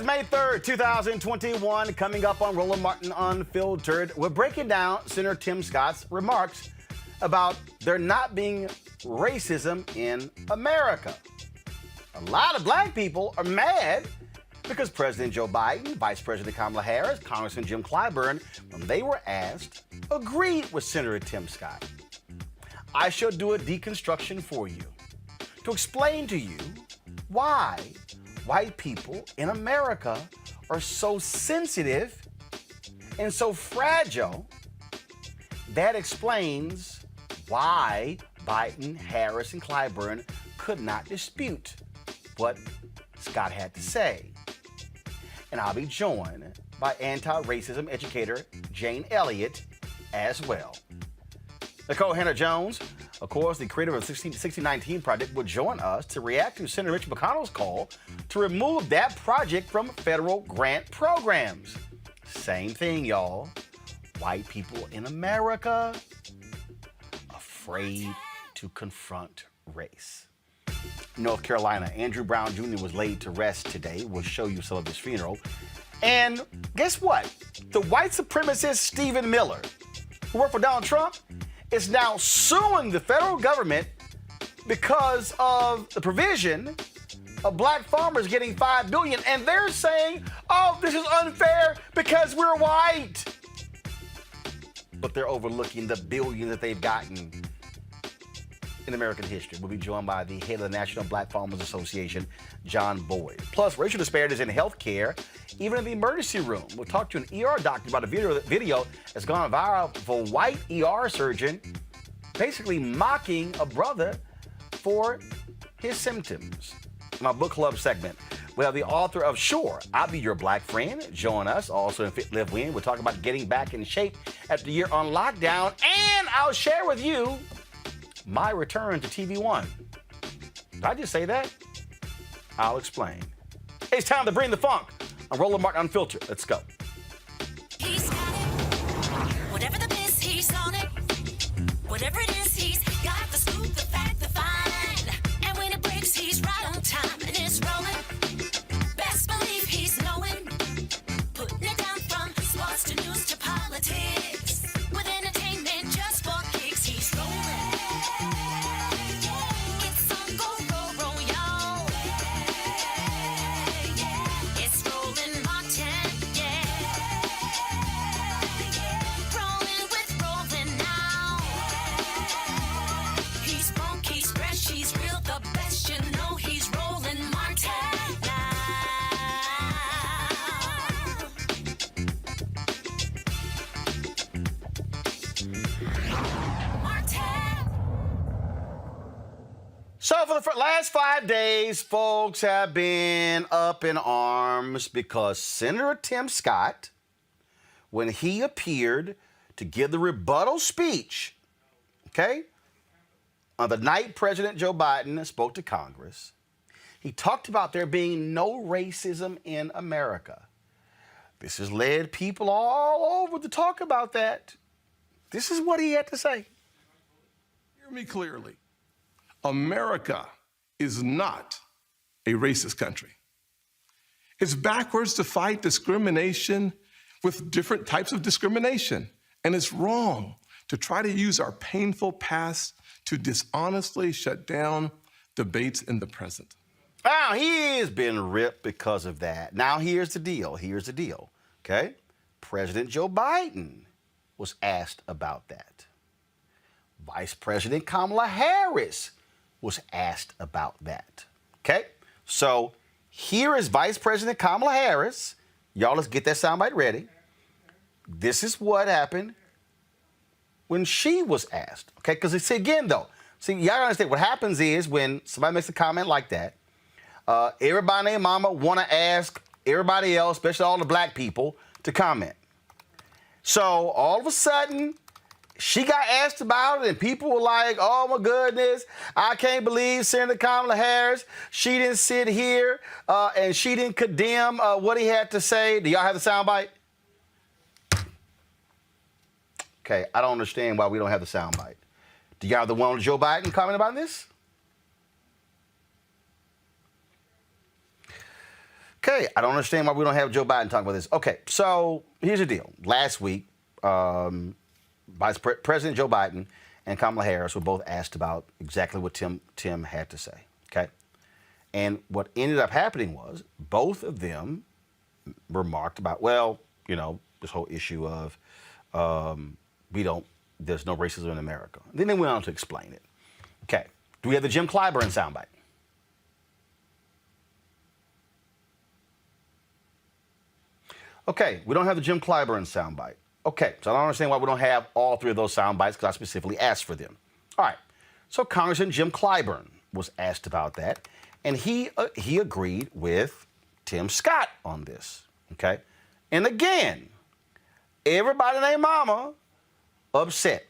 is May 3rd, 2021. Coming up on Roland Martin Unfiltered, we're breaking down Senator Tim Scott's remarks about there not being racism in America. A lot of black people are mad because President Joe Biden, Vice President Kamala Harris, Congressman Jim Clyburn, when they were asked, agreed with Senator Tim Scott. I shall do a deconstruction for you to explain to you why white people in America are so sensitive and so fragile. That explains why Biden, Harris, and Clyburn could not dispute what Scott had to say. And I'll be joined by anti-racism educator Jane Elliott as well. Nicole Hannah-Jones, of course, the creator of the 1619 Project, will join us to react to Senator Mitch McConnell's call to remove that project from federal grant programs. Same thing, y'all. White people in America afraid to confront race. North Carolina, Andrew Brown Jr. was laid to rest today. We'll show you some of his funeral. And guess what? The white supremacist Stephen Miller, who worked for Donald Trump, is now suing the federal government because of the provision of black farmers getting $5 billion. And they're saying, oh, this is unfair because we're white. But they're overlooking the billion that they've gotten in American history. We'll be joined by the head of the National Black Farmers Association, John Boyd. Plus, racial disparities in healthcare, even in the emergency room. We'll talk to an ER doctor about a video that's gone viral for a white ER surgeon basically mocking a brother for his symptoms. In our book club segment, we have the author of Sure, I'll Be Your Black Friend. Join us. Also in Fit, Live, Win, we'll talk about getting back in shape after the year on lockdown. And I'll share with you my return to TV One. Did I just say that? I'll explain. Hey, it's time to bring the funk on Roland Martin Unfiltered. Let's go. He's got it. Whatever the biz, he's on it. Whatever it is, he's got the scoop, the fact, the find. And when it breaks, he's right on time and it's rolling. Best believe he's knowing. Putting it down from sports to news to politics. With entertainment just for kicks, he's rolling. It's on go, roll, y'all. It's Roland Martin, yeah. Rolling with Roland now. He's funky, he's fresh, he's real, the best, you know he's Roland Martin now. Martin. So for the last 5 days, folks have been up in arms because Senator Tim Scott, when he appeared to give the rebuttal speech, okay, on the night President Joe Biden spoke to Congress, he talked about there being no racism in America. This has led people all over to talk about that. This is what he had to say. Hear me clearly. America is not a racist country. It's backwards to fight discrimination with different types of discrimination. And it's wrong to try to use our painful past to dishonestly shut down debates in the present. Now, he has been ripped because of that. Now, here's the deal. Here's the deal, okay? President Joe Biden was asked about that. Vice President Kamala Harris was asked about that, okay? So here is Vice President Kamala Harris. Y'all, let's get that soundbite ready. This is what happened when she was asked, okay? Because see, again, though, see, y'all understand what happens is when somebody makes a comment like that, everybody named mama want to ask everybody else, especially all the black people, to comment. So all of a sudden, she got asked about it, and people were like, oh, my goodness, I can't believe Senator Kamala Harris, she didn't sit here and she didn't condemn what he had to say. Do y'all have the soundbite? Okay, I don't understand why we don't have the soundbite. Do y'all have the one with Joe Biden comment about this? Okay, I don't understand why we don't have Joe Biden talking about this. Okay, so here's the deal. Last week, President Joe Biden and Kamala Harris were both asked about exactly what Tim had to say. Okay, and what ended up happening was both of them remarked about, well, you know, this whole issue of there's no racism in America. Then they went on to explain it. Okay, do we have the Jim Clyburn soundbite? Okay, we don't have the Jim Clyburn soundbite. Okay, so I don't understand why we don't have all three of those soundbites because I specifically asked for them. All right, so Congressman Jim Clyburn was asked about that, and he agreed with Tim Scott on this. Okay, and again, everybody named Mama upset.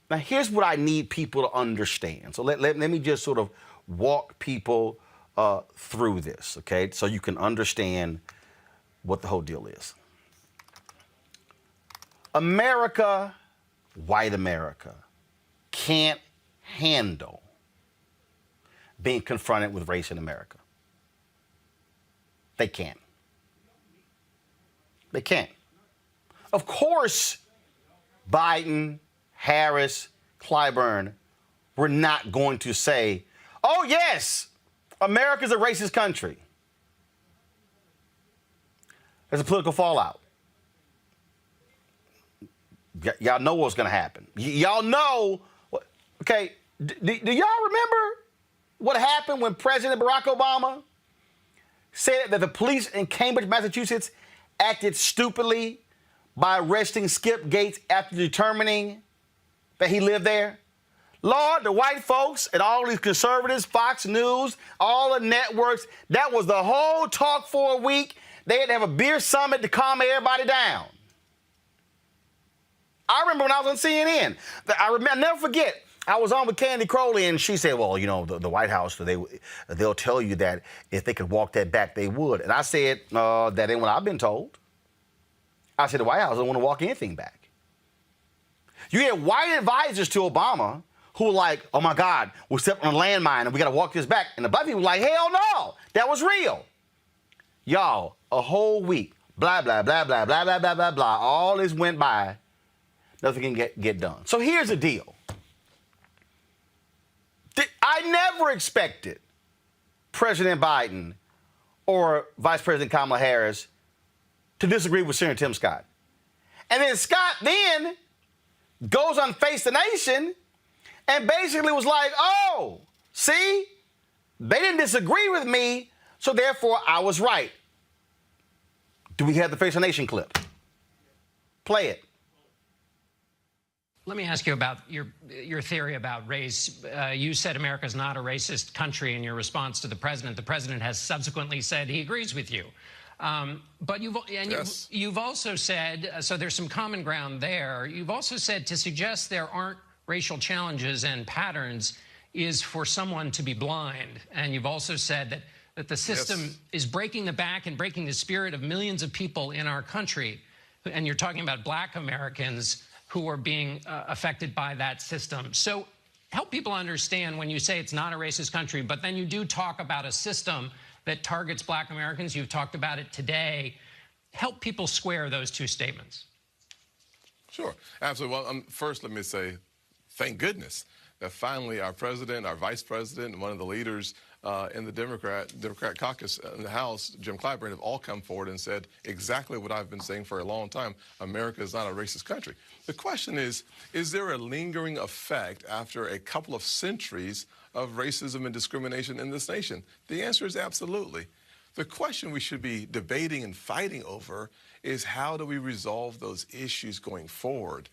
Now, here's what I need people to understand. So let me just sort of walk people through this, okay, so you can understand what the whole deal is. America, white America, can't handle being confronted with race in America. They can't. They can't. Of course, Biden, Harris, Clyburn were not going to say, oh, yes, America's a racist country. There's a political fallout. Y'all know what's going to happen. Y'all know. Okay, do y'all remember what happened when President Barack Obama said that the police in Cambridge, Massachusetts acted stupidly by arresting Skip Gates after determining that he lived there? Lord, the white folks and all these conservatives, Fox News, all the networks, that was the whole talk for a week. They had to have a beer summit to calm everybody down. I remember when I was on CNN. I'll never forget. I was on with Candy Crowley, and she said, well, you know, the White House, they'll tell you that if they could walk that back, they would. And I said, that ain't what I've been told. I said, the White House doesn't want to walk anything back. You had white advisors to Obama who were like, oh, my God, we're stepping on a landmine, and we got to walk this back. And the black people were like, hell no, that was real. Y'all, a whole week, blah, blah, blah, blah, blah, blah, blah, blah, blah. All this went by. Nothing can get done. So here's the deal. I never expected President Biden or Vice President Kamala Harris to disagree with Senator Tim Scott. And then Scott then goes on Face the Nation and basically was like, oh, see, they didn't disagree with me, so therefore I was right. Do we have the Face the Nation clip? Play it. Let me ask you about your theory about race. You said America is not a racist country in your response to the president. The president has subsequently said he agrees with you. But you've also said, so there's some common ground there. You've also said to suggest there aren't racial challenges and patterns is for someone to be blind. And you've also said that the system is breaking the back and breaking the spirit of millions of people in our country. And you're talking about black Americans who are being affected by that system. So help people understand when you say it's not a racist country, but then you do talk about a system that targets black Americans. You've talked about it today. Help people square those two statements. Sure, absolutely. Well, first, let me say, thank goodness that finally our president, our vice president, and one of the leaders in the Democrat caucus in the House, Jim Clyburn, have all come forward and said exactly what I've been saying for a long time. America is not a racist country. The question is there a lingering effect after a couple of centuries of racism and discrimination in this nation? The answer is absolutely. The question we should be debating and fighting over is how do we resolve those issues going forward?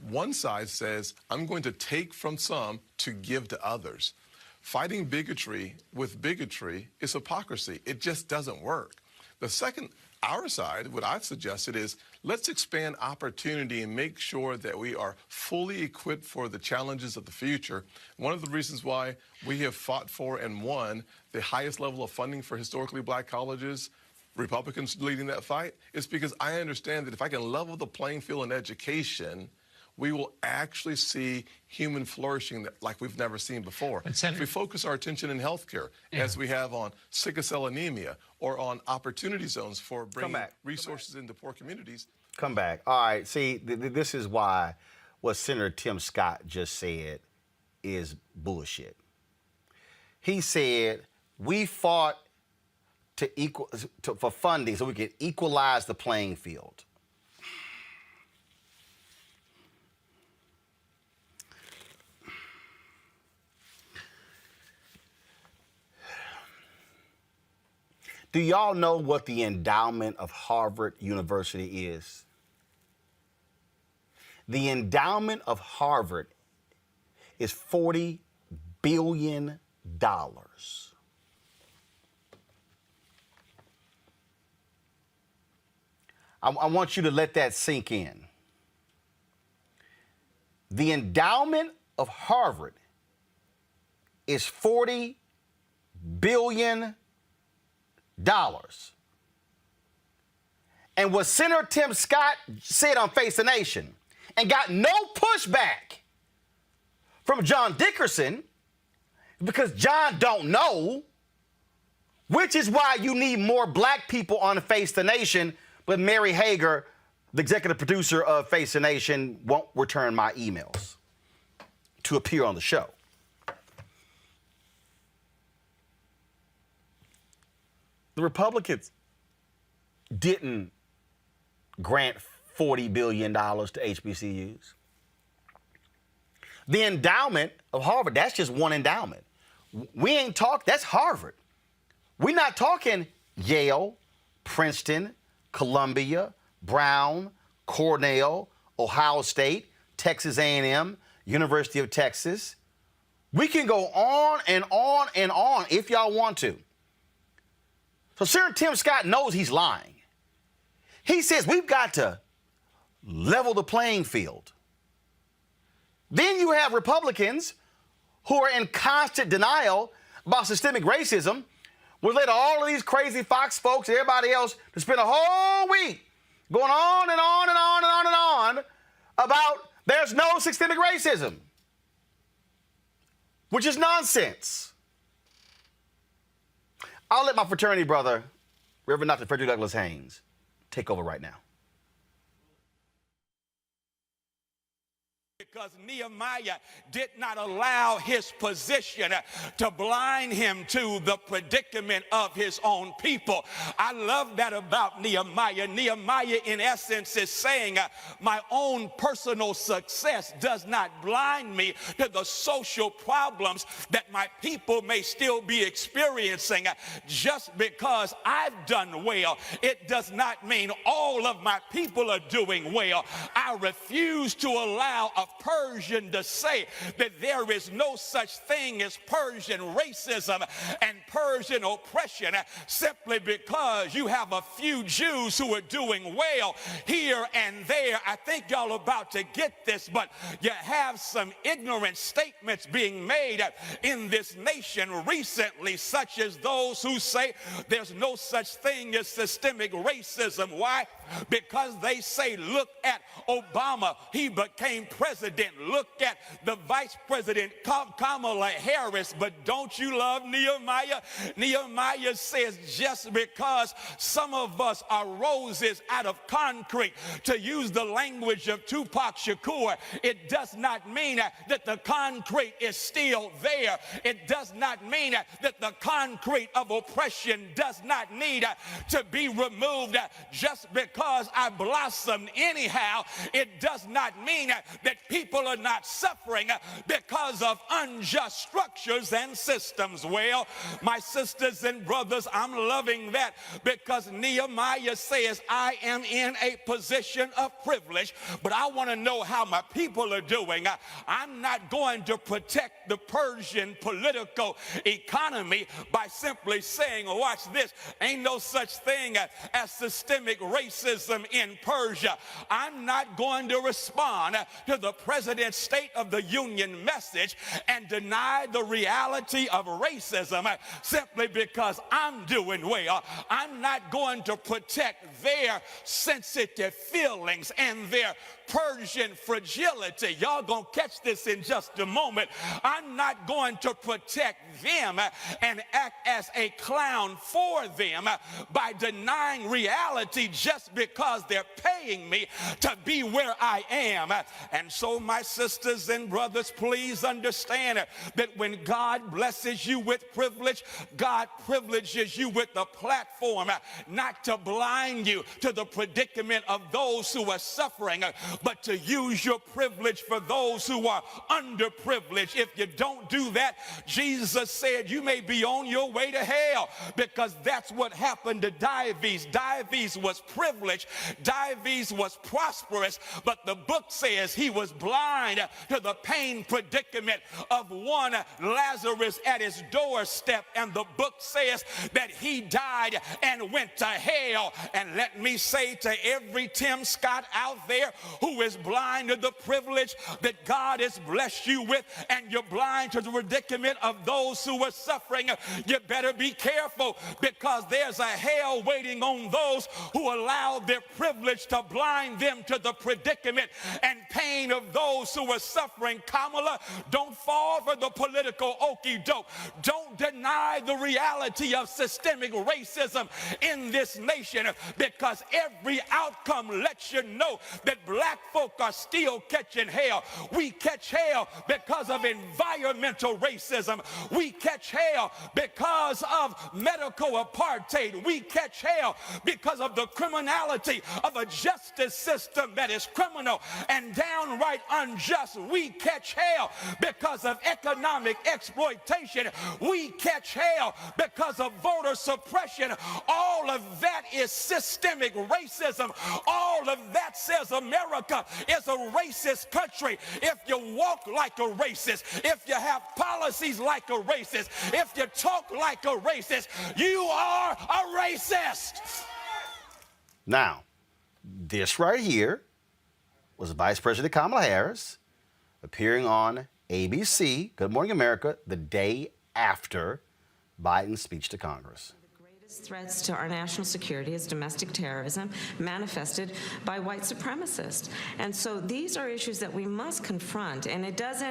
One side says, I'm going to take from some to give to others. Fighting bigotry with bigotry is hypocrisy. It just doesn't work. The second, our side, what I've suggested is let's expand opportunity and make sure that we are fully equipped for the challenges of the future. One of the reasons why we have fought for and won the highest level of funding for historically black colleges, Republicans leading that fight, is because I understand that if I can level the playing field in education, we will actually see human flourishing like we've never seen before. If we focus our attention in healthcare, as we have on sickle cell anemia or on opportunity zones for bringing resources into poor communities. Come back. All right, see, this is why what Senator Tim Scott just said is bullshit. He said, we fought for funding so we could equalize the playing field. Do y'all know what the endowment of Harvard University is? The endowment of Harvard is $40 billion. I want you to let that sink in. The endowment of Harvard is $40 billion. And what Senator Tim Scott said on Face the Nation and got no pushback from John Dickerson because John don't know, which is why you need more black people on Face the Nation, but Mary Hager, the executive producer of Face the Nation, won't return my emails to appear on the show. The Republicans didn't grant $40 billion to HBCUs. The endowment of Harvard, that's just one endowment. We ain't talking, that's Harvard. We're not talking Yale, Princeton, Columbia, Brown, Cornell, Ohio State, Texas A&M, University of Texas. We can go on and on and on if y'all want to. So Senator Tim Scott knows he's lying. He says we've got to level the playing field. Then you have Republicans who are in constant denial about systemic racism, which led all of these crazy Fox folks and everybody else to spend a whole week going on and on and on and on and on about there's no systemic racism, which is nonsense. I'll let my fraternity brother, Reverend Dr. Frederick Douglass Haynes, take over right now. Because Nehemiah did not allow his position to blind him to the predicament of his own people. I love that about Nehemiah. Nehemiah, in essence, is saying, my own personal success does not blind me to the social problems that my people may still be experiencing. Just because I've done well, it does not mean all of my people are doing well. I refuse to allow a Persian to say that there is no such thing as Persian racism and Persian oppression simply because you have a few Jews who are doing well here and there. I think y'all about to get this, but you have some ignorant statements being made in this nation recently, such as those who say there's no such thing as systemic racism. Why? Because they say, look at Obama, he became president. Look at the vice president, Kamala Harris. But don't you love Nehemiah? Nehemiah says, just because some of us are roses out of concrete, to use the language of Tupac Shakur, it does not mean that the concrete is still there. It does not mean that the concrete of oppression does not need to be removed. Just because I blossomed anyhow, it does not mean that people are not suffering because of unjust structures and systems. Well, my sisters and brothers, I'm loving that because Nehemiah says I am in a position of privilege, but I want to know how my people are doing. I'm not going to protect the Persian political economy by simply saying, watch this, ain't no such thing as systemic racism in Persia. I'm not going to respond to the president's State of the Union message and deny the reality of racism simply because I'm doing well. I'm not going to protect their sensitive feelings and their Persian fragility. Y'all gonna catch this in just a moment. I'm not going to protect them and act as a clown for them by denying reality just because they're paying me to be where I am. And so, my sisters and brothers, please understand that when God blesses you with privilege, God privileges you with the platform not to blind you to the predicament of those who are suffering, but to use your privilege for those who are underprivileged. If you don't do that, Jesus said you may be on your way to hell, because that's what happened to Dives. Dives was privileged. Dives was prosperous, but the book says he was blind to the pain predicament of one Lazarus at his doorstep, and the book says that he died and went to hell. And let me say to every Tim Scott out there who is blind to the privilege that God has blessed you with, and you're blind to the predicament of those who are suffering, you better be careful, because there's a hell waiting on those who allow their privilege to blind them to the predicament and pain of those who are suffering. Kamala, don't fall for the political okie doke. Don't deny the reality of systemic racism in this nation, because every outcome lets you know that black folk are still catching hell. We catch hell because of environmental racism. We catch hell because of medical apartheid. We catch hell because of the criminality of a justice system that is criminal and downright unjust. We catch hell because of economic exploitation. We catch hell because of voter suppression. All of that is systemic racism. All of that says America is a racist country. If you walk like a racist, if you have policies like a racist, if you talk like a racist, you are a racist. Now, this right here was Vice President Kamala Harris appearing on ABC, Good Morning America, the day after Biden's speech to Congress. Threats to our national security is domestic terrorism manifested by white supremacists. And so these are issues that we must confront, and it does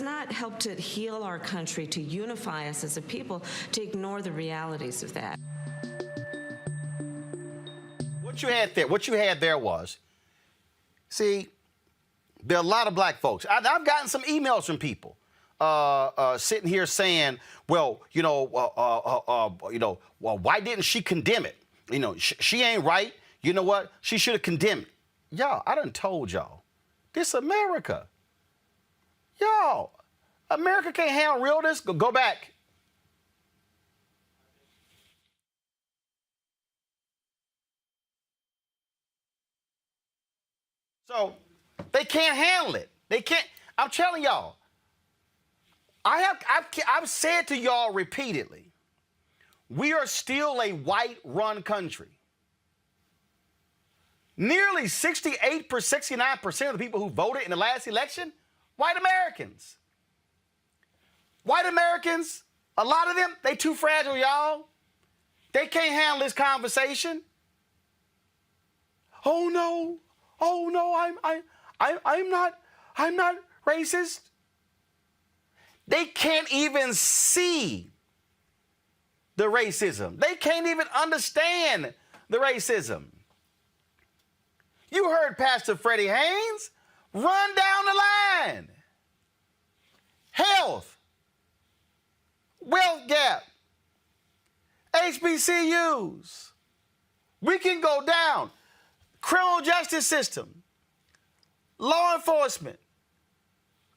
not help to heal our country, to unify us as a people, to ignore the realities of that. What you had there was, see, there are a lot of black folks. I've gotten some emails from people sitting here saying, well, why didn't she condemn it? She ain't right. You know what? She should have condemned it. Y'all, I done told y'all, this America. Y'all, America can't handle realness. Go back. So they can't handle it. They can't. I'm telling y'all. I've said to y'all repeatedly, we are still a white-run country. Nearly 69% of the people who voted in the last election, white Americans. White Americans, a lot of them, they too fragile, y'all. They can't handle this conversation. Oh no, I'm not racist. They can't even see the racism. They can't even understand the racism. You heard Pastor Freddie Haynes run down the line. Health, wealth gap, HBCUs. We can go down. Criminal justice system, law enforcement,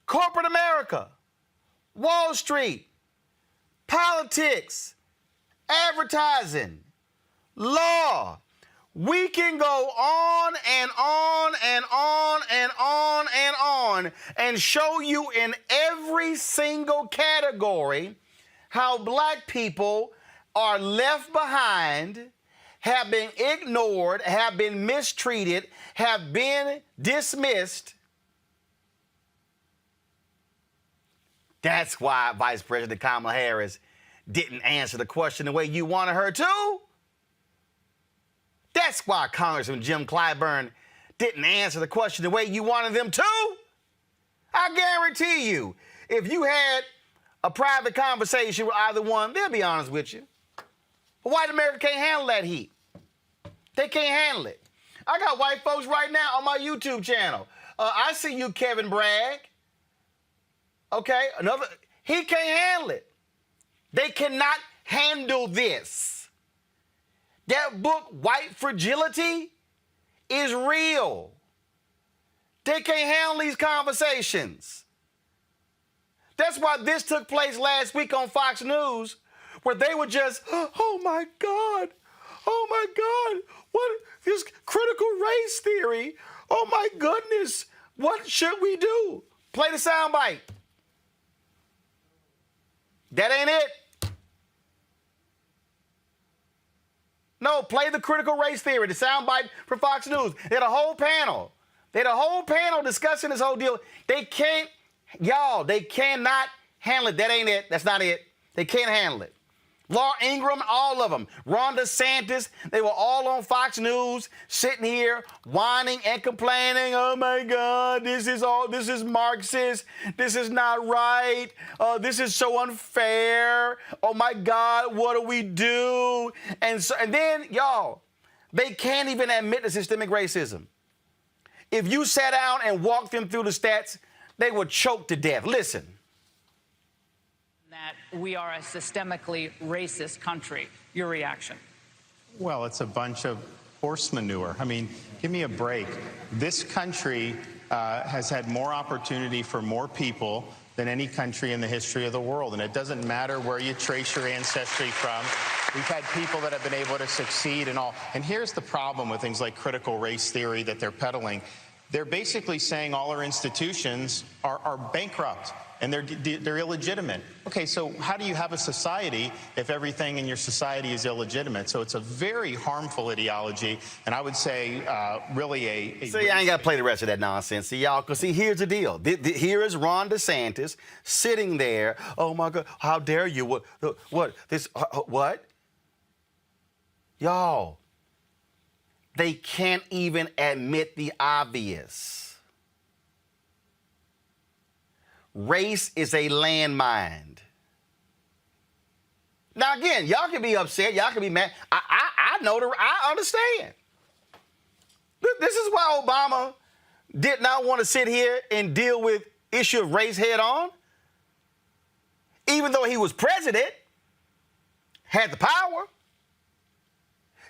corporate America, Wall Street, politics, advertising, law. We can go on and on and on and on and on and show you in every single category how black people are left behind, have been ignored, have been mistreated, have been dismissed. That's why Vice President Kamala Harris didn't answer the question the way you wanted her to. That's why Congressman Jim Clyburn didn't answer the question the way you wanted them to. I guarantee you, if you had a private conversation with either one, they'll be honest with you. But white America can't handle that heat. They can't handle it. I got white folks right now on my YouTube channel. I see you, Kevin Bragg. Okay, he can't handle it. They cannot handle this. That book, White Fragility, is real. They can't handle these conversations. That's why this took place last week on Fox News, where they were just, oh my God, what, this critical race theory, oh my goodness, what should we do? Play the soundbite. That ain't it. No, play the critical race theory, the soundbite from Fox News. They had a whole panel. Discussing this whole deal. They can't, y'all, they cannot handle it. That ain't it. That's not it. They can't handle it. Laura Ingraham, all of them. Ron DeSantis, they were all on Fox News, sitting here whining and complaining. Oh my God, this is Marxist. This is not right. This is so unfair. Oh my God, what do we do? And then, y'all, they can't even admit the systemic racism. If you sat down and walked them through the stats, they would choke to death. Listen. That we are a systemically racist country. Your reaction? Well, it's a bunch of horse manure. I mean, give me a break. This country has had more opportunity for more people than any country in the history of the world. And it doesn't matter where you trace your ancestry from. We've had people that have been able to succeed and all. And here's the problem with things like critical race theory that they're peddling. They're basically saying all our institutions are bankrupt and they're illegitimate. Okay, so how do you have a society if everything in your society is illegitimate? So it's a very harmful ideology, and I would say really a See, I ain't got to play the rest of that nonsense. See, y'all, because see, here's the deal. Here is Ron DeSantis sitting there. Oh, my God, how dare you? What? Y'all, they can't even admit the obvious. Race is a landmine. Now, again, y'all can be upset. Y'all can be mad. I understand. This is why Obama did not want to sit here and deal with issue of race head on. Even though he was president, had the power,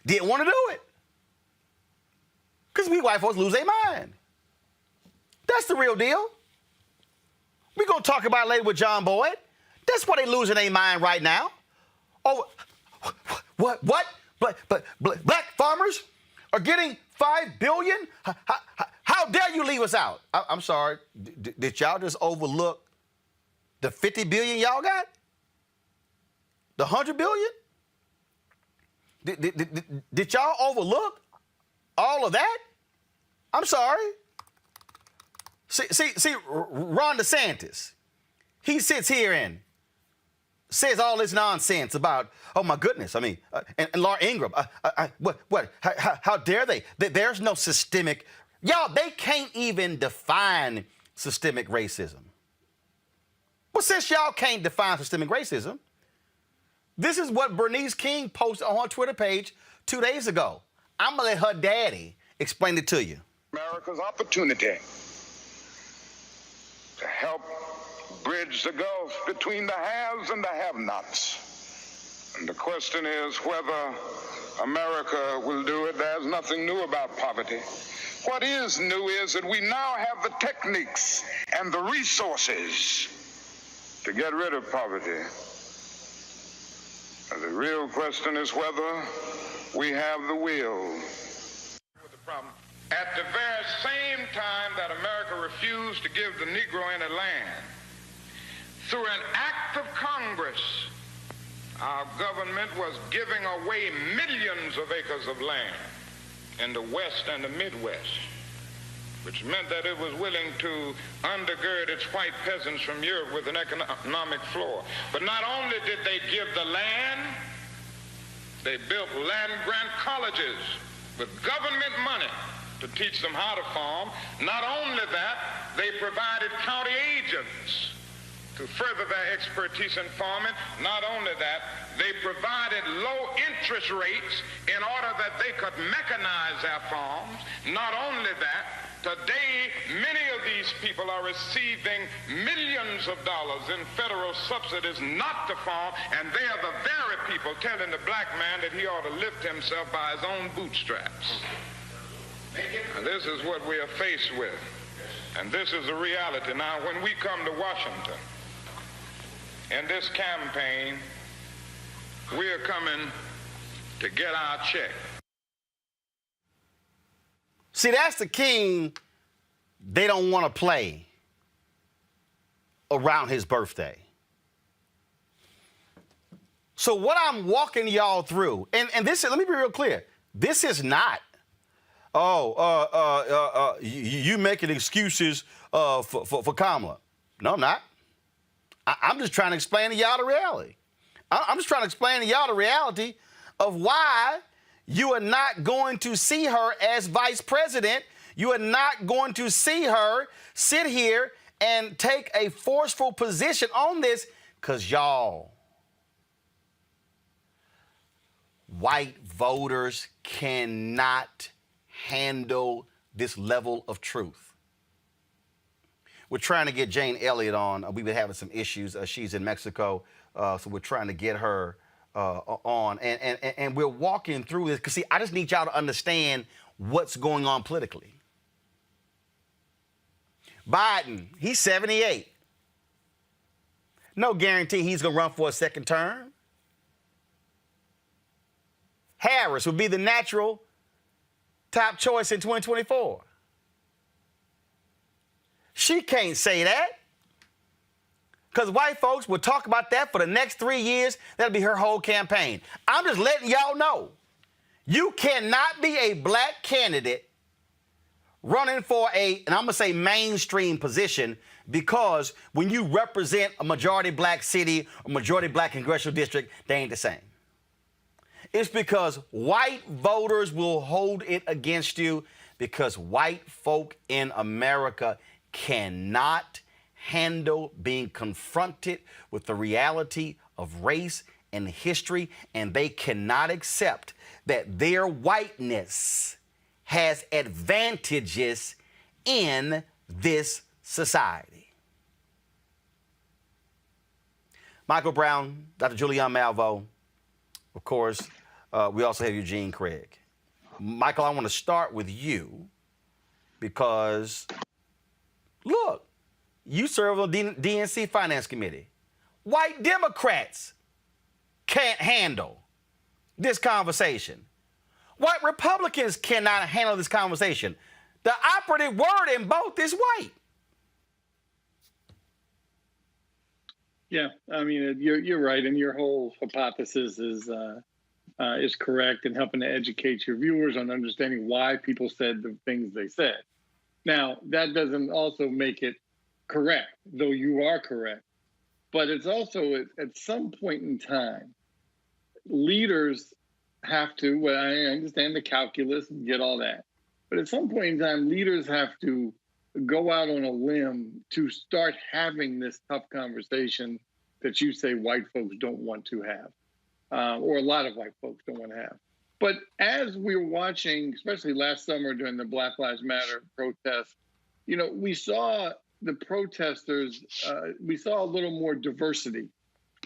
didn't want to do it. Because we white folks lose their mind. That's the real deal. We're going to talk about it later with John Boyd. That's why they losing their mind right now. Oh, what? But black farmers are getting $5 billion? How dare you leave us out? I'm sorry. Did y'all just overlook the $50 billion y'all got? The $100 billion? Did y'all overlook all of that? I'm sorry. See, Ron DeSantis, he sits here and says all this nonsense about, oh my goodness, I mean, and Laura Ingraham, how dare they? There's no systemic, y'all, they can't even define systemic racism. Well, since y'all can't define systemic racism, this is what Bernice King posted on her Twitter page 2 days ago. I'm gonna let her daddy explain it to you. America's opportunity to help bridge the gulf between the haves and the have-nots. And the question is whether America will do it. There's nothing new about poverty. What is new is that we now have the techniques and the resources to get rid of poverty. And the real question is whether we have the will. The problem. At the very same time that America refused to give the Negro any land, through an act of Congress, our government was giving away millions of acres of land in the West and the Midwest. which meant that it was willing to undergird its white peasants from Europe with an economic floor. But not only did they give the land, they built land-grant colleges with government money to teach them how to farm. Not only that, they provided county agents to further their expertise in farming. Not only that, they provided low interest rates in order that they could mechanize their farms. Not only that, today many of these people are receiving millions of dollars in federal subsidies not to farm, and they are the very people telling the black man that he ought to lift himself by his own bootstraps. And this is what we are faced with, and this is the reality. Now, when we come to Washington in this campaign, we are coming to get our check. See, that's the king they don't want to play around his birthday. So what I'm walking y'all through, and this is, let me be real clear, this is not, you making excuses for Kamala. No, I'm not. I'm just trying to explain to y'all the reality. I'm just trying to explain to y'all the reality of why you are not going to see her as vice president. You are not going to see her sit here and take a forceful position on this because y'all, white voters cannot handle this level of truth. We're trying to get Jane Elliott on. We've been having some issues. She's in Mexico, so we're trying to get her on. And we're walking through this because, see, I just need y'all to understand what's going on politically. Biden, he's 78. No guarantee he's going to run for a second term. Harris would be the natural top choice in 2024. She can't say that because white folks will talk about that for the next 3 years. That'll be her whole campaign. I'm just letting y'all know you cannot be a black candidate running for and I'm going to say mainstream position, because when you represent a majority black city, a majority black congressional district, they ain't the same. It's because white voters will hold it against you because white folk in America cannot handle being confronted with the reality of race and history, and they cannot accept that their whiteness has advantages in this society. Michael Brown, Dr. Julianne Malveaux, of course, we also have Eugene Craig. Michael, I want to start with you because, look, you serve on the DNC Finance Committee. White Democrats can't handle this conversation. White Republicans cannot handle this conversation. The operative word in both is white. Yeah, I mean, you're right, and your whole hypothesis is correct in helping to educate your viewers on understanding why people said the things they said. Now, that doesn't also make it correct, though you are correct. But it's also at some point in time, leaders have to, well, I understand the calculus and get all that, but at some point in time, leaders have to go out on a limb to start having this tough conversation that you say white folks don't want to have, or a lot of white folks don't want to have. But as we were watching, especially last summer during the Black Lives Matter protests, you know, we saw the protesters, we saw a little more diversity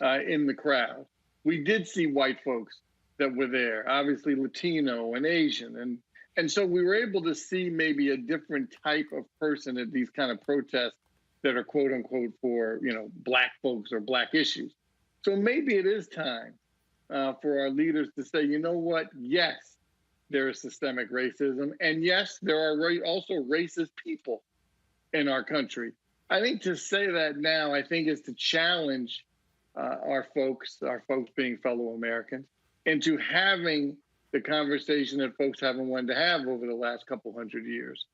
in the crowd. We did see white folks that were there, obviously Latino and Asian. And so we were able to see maybe a different type of person at these kind of protests that are quote unquote for, you know, black folks or black issues. So maybe it is time for our leaders to say, you know what? Yes, there is systemic racism. And yes, there are also racist people in our country. I think to say that now, I think is to challenge our folks being fellow Americans, into having the conversation that folks haven't wanted to have over the last couple hundred years.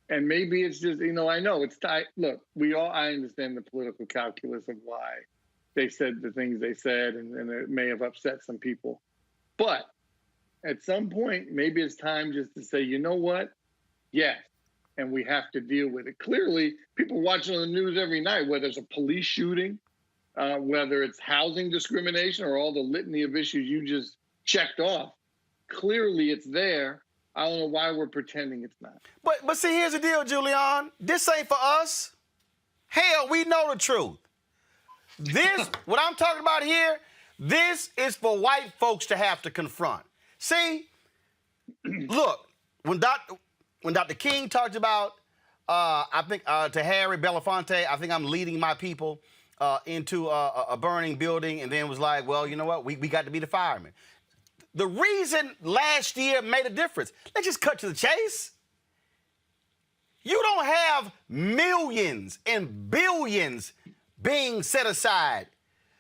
And maybe it's just, I know it's tight. Look, I understand the political calculus of why they said the things they said, and it may have upset some people. But at some point, maybe it's time just to say, you know what? Yes. And we have to deal with it. Clearly, people watching on the news every night, whether it's a police shooting, whether it's housing discrimination, or all the litany of issues you just checked off, clearly it's there. I don't know why we're pretending it's not. But see, here's the deal, Julian. This ain't for us. Hell, we know the truth. This, what I'm talking about here, this is for white folks to have to confront. See, look, when Dr. King talked about, I think, to Harry Belafonte, I think I'm leading my people into a burning building, and then was like, well, you know what? We got to be the firemen. The reason last year made a difference. Let's just cut to the chase. You don't have millions and billions being set aside.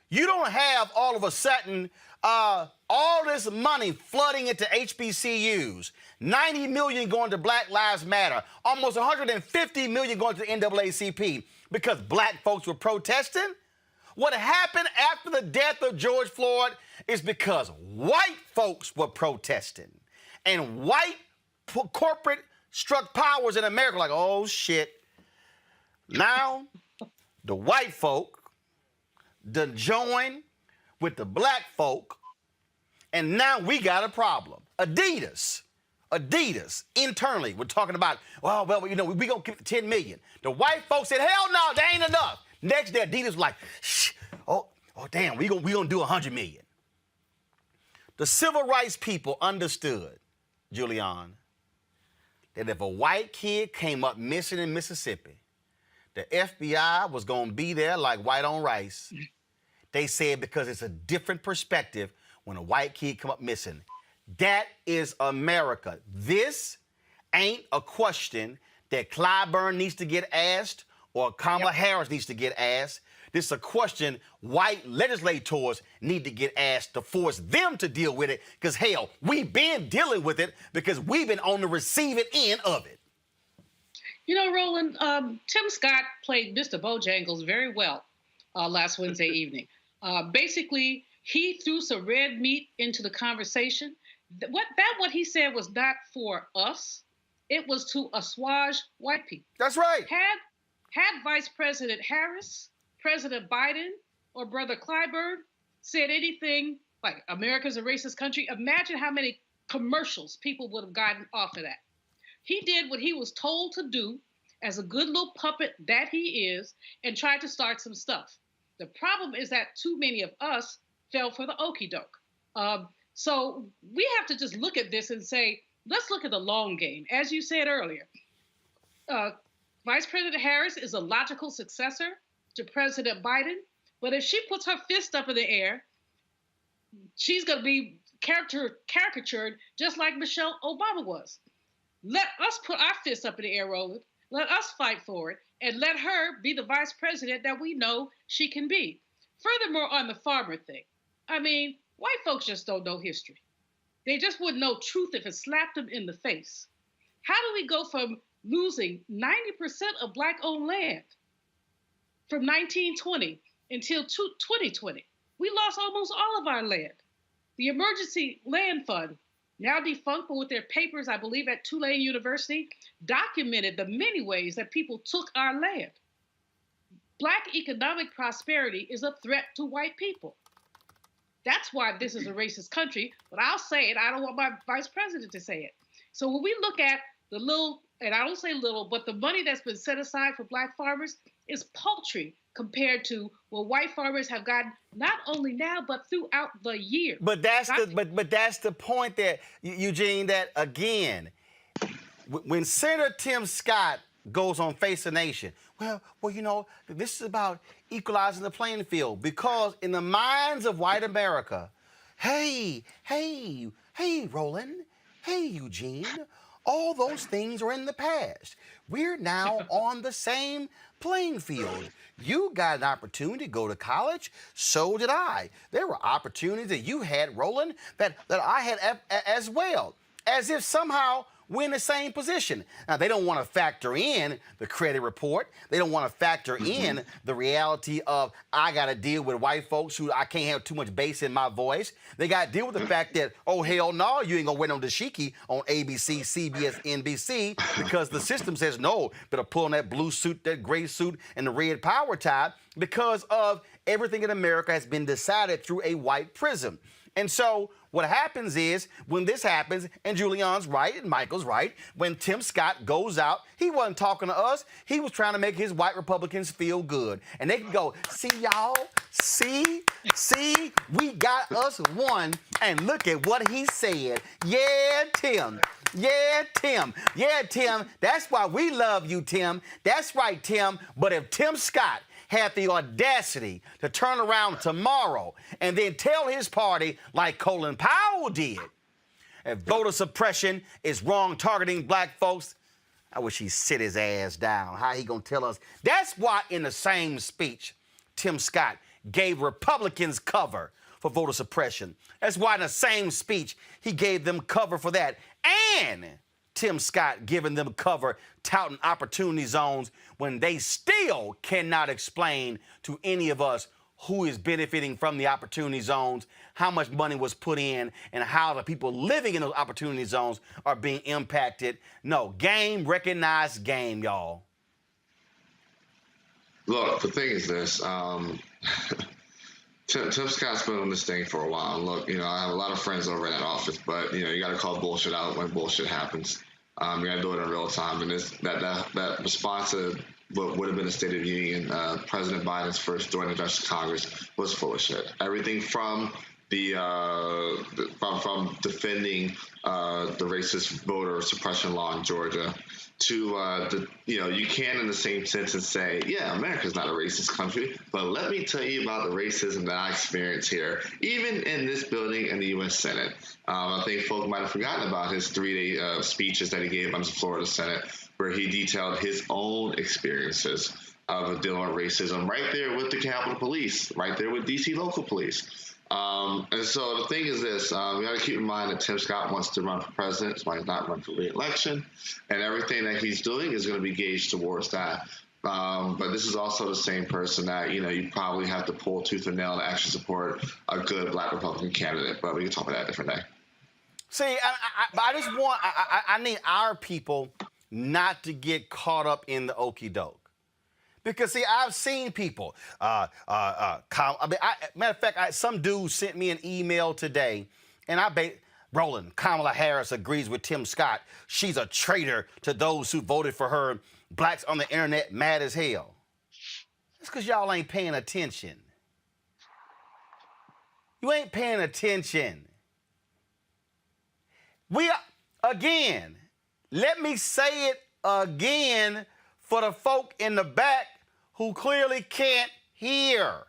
You don't have all of a sudden all this money flooding into HBCUs, 90 million going to Black Lives Matter, almost 150 million going to the NAACP because black folks were protesting. What happened after the death of George Floyd is because white folks were protesting, and white corporate struck powers in America like, oh shit. Now the white folk done join with the black folk, and now we got a problem. Adidas, internally, we're talking about, well, we gonna keep the 10 million. The white folks said, hell no, that ain't enough. Next day, Adidas was like, shh, oh damn, we gonna do 100 million. The civil rights people understood, Julian, that if a white kid came up missing in Mississippi, the FBI was gonna be there like white on rice. They said because it's a different perspective when a white kid come up missing. That is America. This ain't a question that Clyburn needs to get asked or Kamala Harris needs to get asked. This is a question white legislators need to get asked to force them to deal with it, because, hell, we've been dealing with it because we've been on the receiving end of it. Roland, Tim Scott played Mr. Bojangles very well last Wednesday evening. Basically, he threw some red meat into the conversation. What he said was not for us. It was to assuage white people. That's right. Had Vice President Harris, President Biden, or Brother Clyburn said anything like America's a racist country, imagine how many commercials people would have gotten off of that. He did what he was told to do as a good little puppet that he is, and tried to start some stuff. The problem is that too many of us fell for the okie doke. So we have to just look at this and say, let's look at the long game. As you said earlier, Vice President Harris is a logical successor to President Biden, but if she puts her fist up in the air, she's going to be caricatured just like Michelle Obama was. Let us put our fists up in the air, Roland. Let us fight for it, and let her be the vice president that we know she can be. Furthermore, on the farmer thing, white folks just don't know history. They just wouldn't know truth if it slapped them in the face. How do we go from losing 90% of black-owned land from 1920 until 2020? We lost almost all of our land. The Emergency Land Fund, now defunct, but with their papers, I believe, at Tulane University, documented the many ways that people took our land. Black economic prosperity is a threat to white people. That's why this is a racist country, but I'll say it. I don't want my vice president to say it. So when we look at the little, and I don't say little, but the money that's been set aside for black farmers is paltry compared to what white farmers have gotten not only now, but throughout the year. But that's the point that, Eugene, that again, when Senator Tim Scott goes on Face the Nation, this is about equalizing the playing field, because in the minds of white America, hey, Roland, hey, Eugene, all those things are in the past. We're now on the same playing field. You got an opportunity to go to college, so did I. There were opportunities that you had, Roland, that I had as well. As if somehow we're in the same position. Now, they don't want to factor in the credit report. They don't want to factor in the reality of I got to deal with white folks who I can't have too much bass in my voice. They got to deal with the fact that, oh, hell no, you ain't going to wear no dashiki on ABC, CBS, NBC because the system says no. Better pull on that blue suit, that gray suit, and the red power tie because of everything in America has been decided through a white prism. And so what happens is when this happens, and Julian's right and Michael's right, when Tim Scott goes out, he wasn't talking to us. He was trying to make his white Republicans feel good. And they can go, see, y'all, see, we got us one. And look at what he said. Yeah, Tim. Yeah, Tim. Yeah, Tim. That's why we love you, Tim. That's right, Tim. But if Tim Scott had the audacity to turn around tomorrow and then tell his party, like Colin Powell did, if voter suppression is wrong targeting black folks, I wish he'd sit his ass down. How he gonna tell us? That's why in the same speech, Tim Scott gave Republicans cover for voter suppression. That's why in the same speech, he gave them cover for that. And Tim Scott giving them cover, touting opportunity zones when they still cannot explain to any of us who is benefiting from the opportunity zones, how much money was put in, and how the people living in those opportunity zones are being impacted. No, game, recognized game, y'all. Look, the thing is this. Tim Scott's been on this thing for a while. Look, I have a lot of friends over in that office, but, you got to call bullshit out when bullshit happens. You got to do it in real time. And that response to what would have been a State of the Union, President Biden's first joint address to Congress was full of shit. Everything from from defending the racist voter suppression law in Georgia to you can in the same sentence say, yeah, America's not a racist country, but let me tell you about the racism that I experience here, even in this building in the U.S. Senate. I think folk might have forgotten about his 3-day speeches that he gave on the floor of the Senate, where he detailed his own experiences of dealing with racism right there with the Capitol Police, right there with D.C. local police. And so the thing is this, we got to keep in mind that Tim Scott wants to run for president, so he's not running for re-election, and everything that he's doing is going to be gauged towards that. But this is also the same person that, you probably have to pull tooth and nail to actually support a good black Republican candidate, but we can talk about that a different day. See, I need our people not to get caught up in the okie doke. Because, see, I've seen people, matter of fact, some dude sent me an email today, and Roland, Kamala Harris agrees with Tim Scott. She's a traitor to those who voted for her. Blacks on the internet mad as hell. That's because y'all ain't paying attention. You ain't paying attention. Again, let me say it again for the folk in the back who clearly can't hear.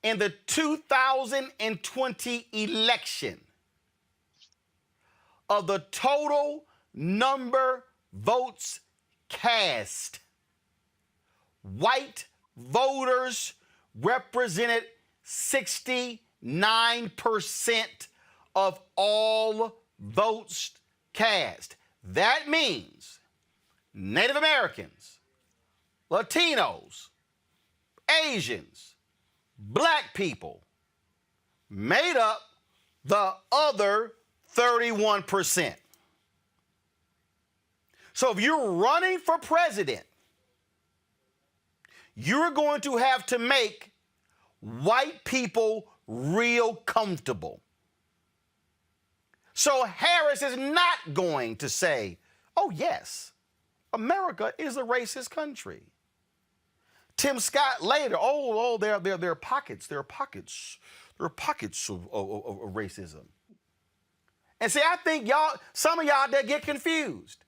In the 2020 election, of the total number votes cast, white voters represented 69% of all votes cast. That means Native Americans, Latinos, Asians, black people made up the other 31%. So if you're running for president, you're going to have to make white people real comfortable. So Harris is not going to say, oh, yes, America is a racist country. Tim Scott later, there are pockets of racism. And see, I think some of y'all that get confused.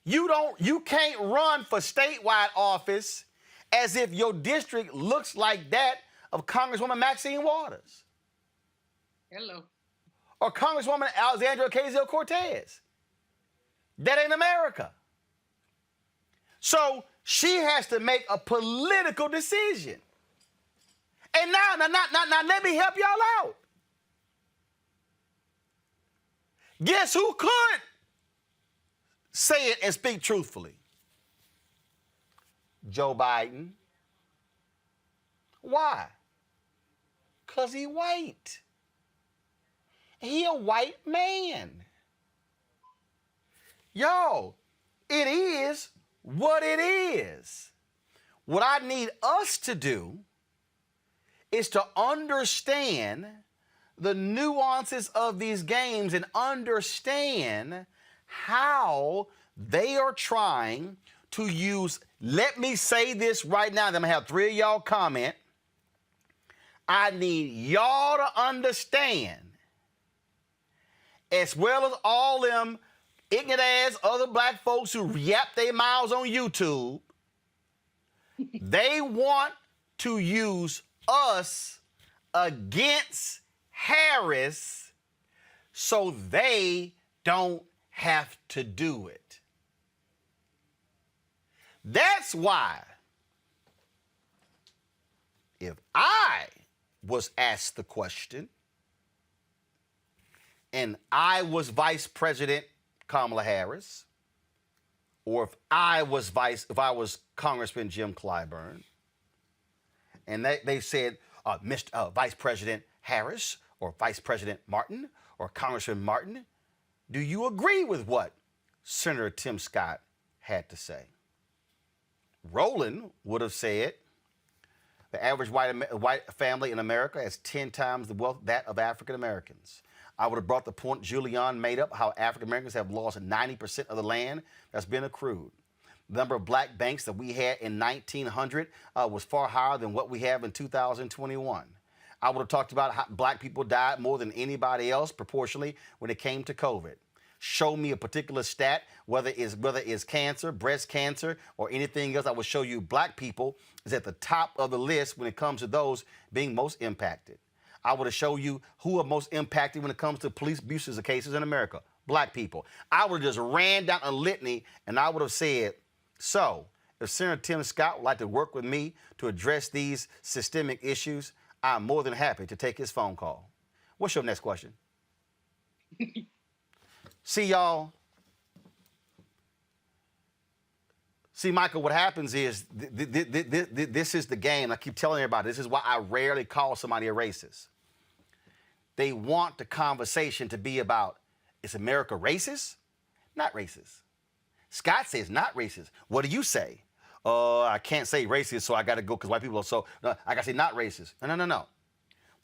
You can't run for statewide office as if your district looks like that of Congresswoman Maxine Waters. Hello. Or Congresswoman Alexandria Ocasio-Cortez. That ain't America. So she has to make a political decision. And now let me help y'all out. Guess who could say it and speak truthfully? Joe Biden. Why? Because he white. He a white man. Y'all, it is what it is. What I need us to do is to understand the nuances of these games and understand how they are trying to use. Let me say this right now, then I'm gonna have 3 of y'all comment. I need y'all to understand, as well as all them ignorant ass other black folks who yap their mouths on YouTube, they want to use us against Harris so they don't have to do it. That's why if I was asked the question and I was Vice President Kamala Harris, or if I was Congressman Jim Clyburn, and they said, Mr. Vice President Harris or Vice President Martin or Congressman Martin, do you agree with what Senator Tim Scott had to say? Roland would have said, the average white family in America has 10 times the wealth that of African Americans. I would have brought the point Julian made up, how African Americans have lost 90% of the land that's been accrued. The number of black banks that we had in 1900 was far higher than what we have in 2021. I would have talked about how black people died more than anybody else proportionally when it came to COVID. Show me a particular stat, whether it's cancer, breast cancer, or anything else. I will show you black people is at the top of the list when it comes to those being most impacted. I would have shown you who are most impacted when it comes to police abuses cases in America. Black people. I would have just ran down a litany and I would have said, so if Senator Tim Scott would like to work with me to address these systemic issues, I'm more than happy to take his phone call. What's your next question? See, y'all. See, Michael, what happens is this is the game. I keep telling everybody, this is why I rarely call somebody a racist. They want the conversation to be about, is America racist? Not racist. Scott says not racist. What do you say? I can't say racist, so I got to go because white people are so, no, I got to say not racist. No. Well,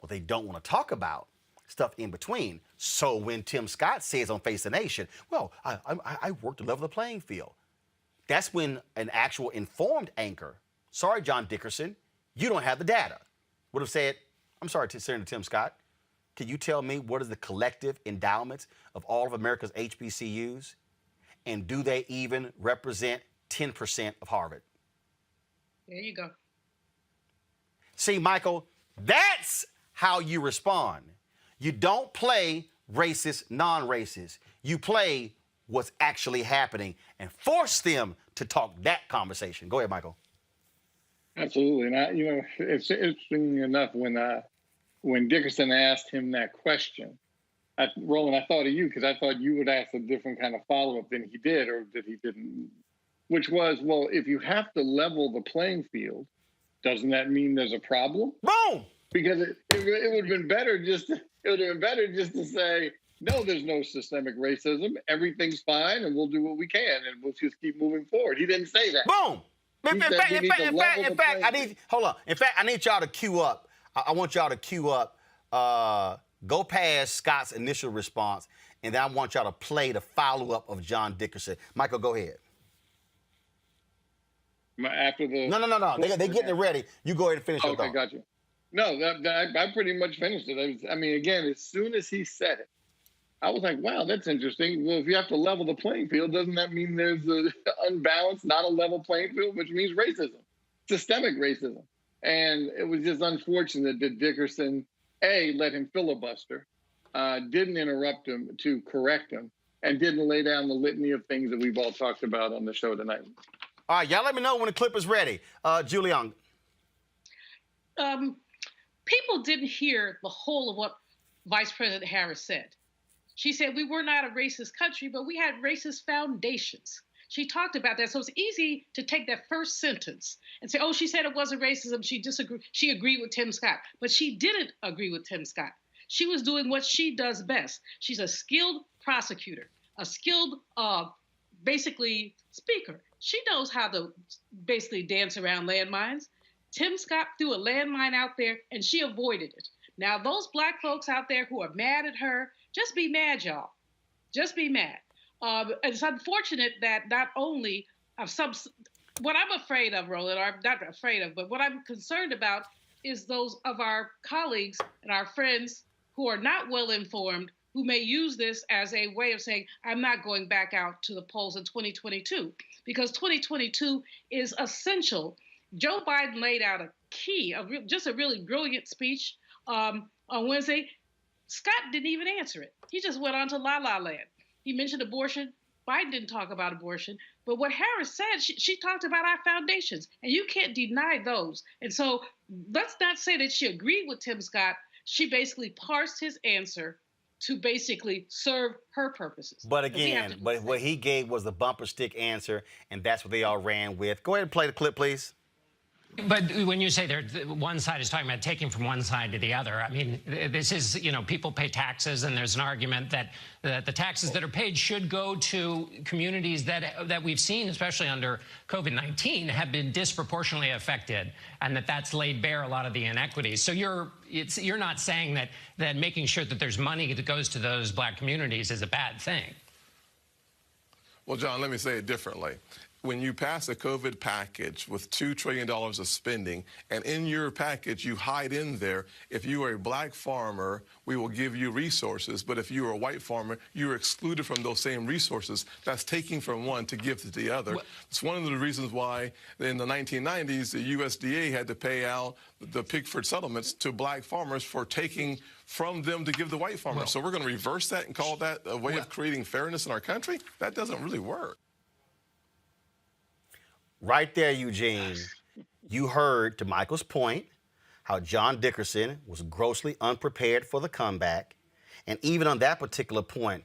they don't want to talk about stuff in between. So when Tim Scott says on Face the Nation, well, I work to level the playing field. That's when an actual informed anchor, sorry, John Dickerson, you don't have the data, would have said, I'm sorry, Senator Tim Scott, can you tell me what is the collective endowments of all of America's HBCUs? And do they even represent 10% of Harvard? There you go. See, Michael, that's how you respond. You don't play racist, non-racist. You play what's actually happening and force them to talk that conversation. Go ahead, Michael. Absolutely. And it's interesting enough when Dickerson asked him that question, Roland, I thought of you because I thought you would ask a different kind of follow-up than he did, or that he didn't, which was, well, if you have to level the playing field, doesn't that mean there's a problem? Boom! Because it would have been better just to say, no, there's no systemic racism. Everything's fine, and we'll do what we can, and we'll just keep moving forward. He didn't say that. Boom! In fact, I need y'all to queue up. I want y'all to queue up. Go past Scott's initial response, and then I want y'all to play the follow-up of John Dickerson. Michael, go ahead. After the No. They're getting it ready. You go ahead and finish your thought. Okay, got you. No, I pretty much finished it. Again, as soon as he said it, I was like, wow, that's interesting. Well, if you have to level the playing field, doesn't that mean there's an unbalanced, not a level playing field, which means racism, systemic racism? And it was just unfortunate that Dickerson, A, let him filibuster, didn't interrupt him to correct him, and didn't lay down the litany of things that we've all talked about on the show tonight. All right, y'all let me know when the clip is ready. Julian. People didn't hear the whole of what Vice President Harris said. She said we were not a racist country, but we had racist foundations. She talked about that. So it's easy to take that first sentence and say, oh, she said it wasn't racism. She agreed with Tim Scott. But she didn't agree with Tim Scott. She was doing what she does best. She's a skilled prosecutor, a skilled, basically, speaker. She knows how to basically dance around landmines. Tim Scott threw a landmine out there, and she avoided it. Now, those Black folks out there who are mad at her, just be mad, y'all. Just be mad. It's unfortunate that not only what I'm afraid of, Roland, or I'm not afraid of, but what I'm concerned about is those of our colleagues and our friends who are not well informed, who may use this as a way of saying, I'm not going back out to the polls in 2022, because 2022 is essential. Joe Biden laid out a key, just a really brilliant speech on Wednesday. Scott didn't even answer it. He just went on to La La Land. He mentioned abortion. Biden didn't talk about abortion. But what Harris said, she talked about our foundations, and you can't deny those. And so let's not say that she agreed with Tim Scott. She basically parsed his answer to basically serve her purposes. But again, what he gave was the bumper stick answer, and that's what they all ran with. Go ahead and play the clip, please. But when you say one side is talking about taking from one side to the other, I mean, this is, people pay taxes, and there's an argument that the taxes that are paid should go to communities that we've seen, especially under COVID-19, have been disproportionately affected, and that's laid bare a lot of the inequities. So you're not saying that making sure that there's money that goes to those Black communities is a bad thing. Well, John, let me say it differently. When you pass a COVID package with $2 trillion of spending, and in your package you hide in there, if you are a Black farmer, we will give you resources, but if you are a white farmer, you're excluded from those same resources. That's taking from one to give to the other. It's one of the reasons why in the 1990s, the USDA had to pay out the Pickford settlements to Black farmers for taking from them to give the white farmers. So we're going to reverse that and call that a way of creating fairness in our country? That doesn't really work. Right there, Eugene, you heard, to Michael's point, how John Dickerson was grossly unprepared for the comeback. And even on that particular point,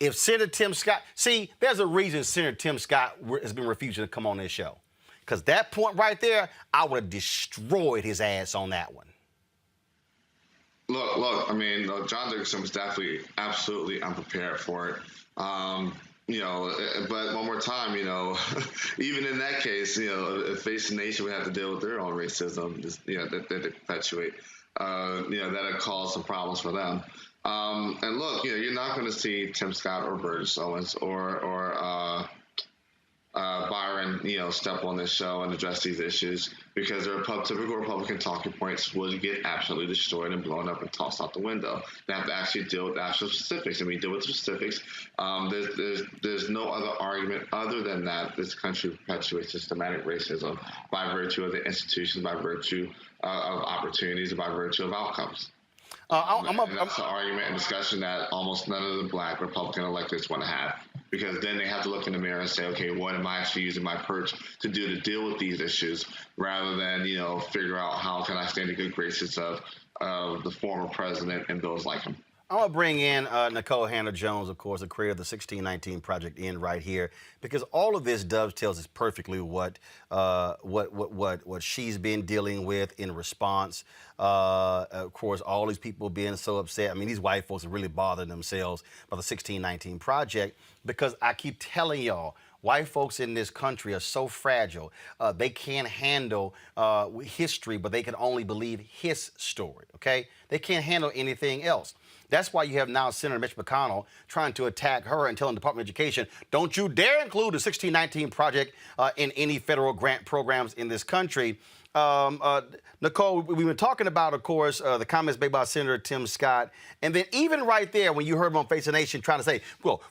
if Senator Tim Scott, see, there's a reason Senator Tim Scott has been refusing to come on this show. Because that point right there, I would have destroyed his ass on that one. Look, I mean, John Dickerson was definitely absolutely unprepared for it. But one more time, even in that case, face the nation would have to deal with their own racism, that they perpetuate, that'll cause some problems for them. And look, you're not going to see Tim Scott or Burgess Owens or Byron, step on this show and address these issues, because their typical Republican talking points will get absolutely destroyed and blown up and tossed out the window. They have to actually deal with actual specifics, and we deal with specifics. There's no other argument other than that this country perpetuates systematic racism by virtue of the institutions, by virtue of opportunities, and by virtue of outcomes. And that's an argument and discussion that almost none of the Black Republican electors want to have, because then they have to look in the mirror and say, okay, what am I actually using my perch to do to deal with these issues, rather than, figure out how can I stay in the good graces of the former president and those like him. I want to bring in Nicole Hannah-Jones, of course, the creator of the 1619 Project, in right here, because all of this dovetails us perfectly what she's been dealing with in response. Of course, all these people being so upset. I mean, these white folks are really bothering themselves by the 1619 Project, because I keep telling y'all, white folks in this country are so fragile. They can't handle history, but they can only believe his story, okay? They can't handle anything else. That's why you have now Senator Mitch McConnell trying to attack her and telling the Department of Education, don't you dare include the 1619 Project in any federal grant programs in this country. Nicole, we've been talking about, of course, the comments made by Senator Tim Scott. And then even right there, when you heard him on Face the Nation trying to say, well,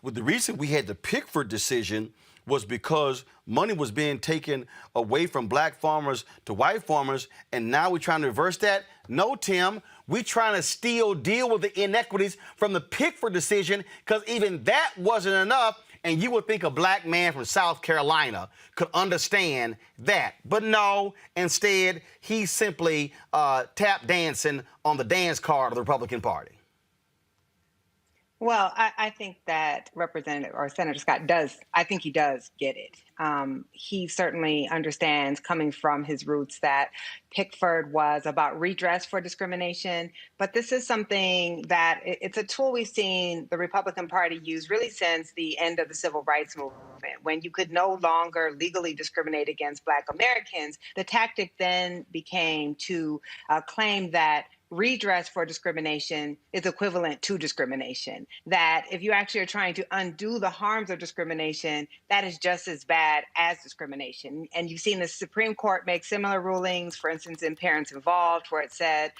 the reason we had the Pickford decision was because money was being taken away from Black farmers to white farmers, and now we're trying to reverse that? No, Tim, we're trying to still deal with the inequities from the Pickford decision, because even that wasn't enough, and you would think a Black man from South Carolina could understand that. But no, instead, he's simply tap dancing on the dance card of the Republican Party. Well, I think that Representative or Senator Scott I think he does get it. He certainly understands, coming from his roots, that Pickford was about redress for discrimination. But this is something that it's a tool we've seen the Republican Party use really since the end of the civil rights movement. When you could no longer legally discriminate against Black Americans, the tactic then became to claim that redress for discrimination is equivalent to discrimination. That if you actually are trying to undo the harms of discrimination, that is just as bad as discrimination. And you've seen the Supreme Court make similar rulings, for instance, in Parents Involved, where it said,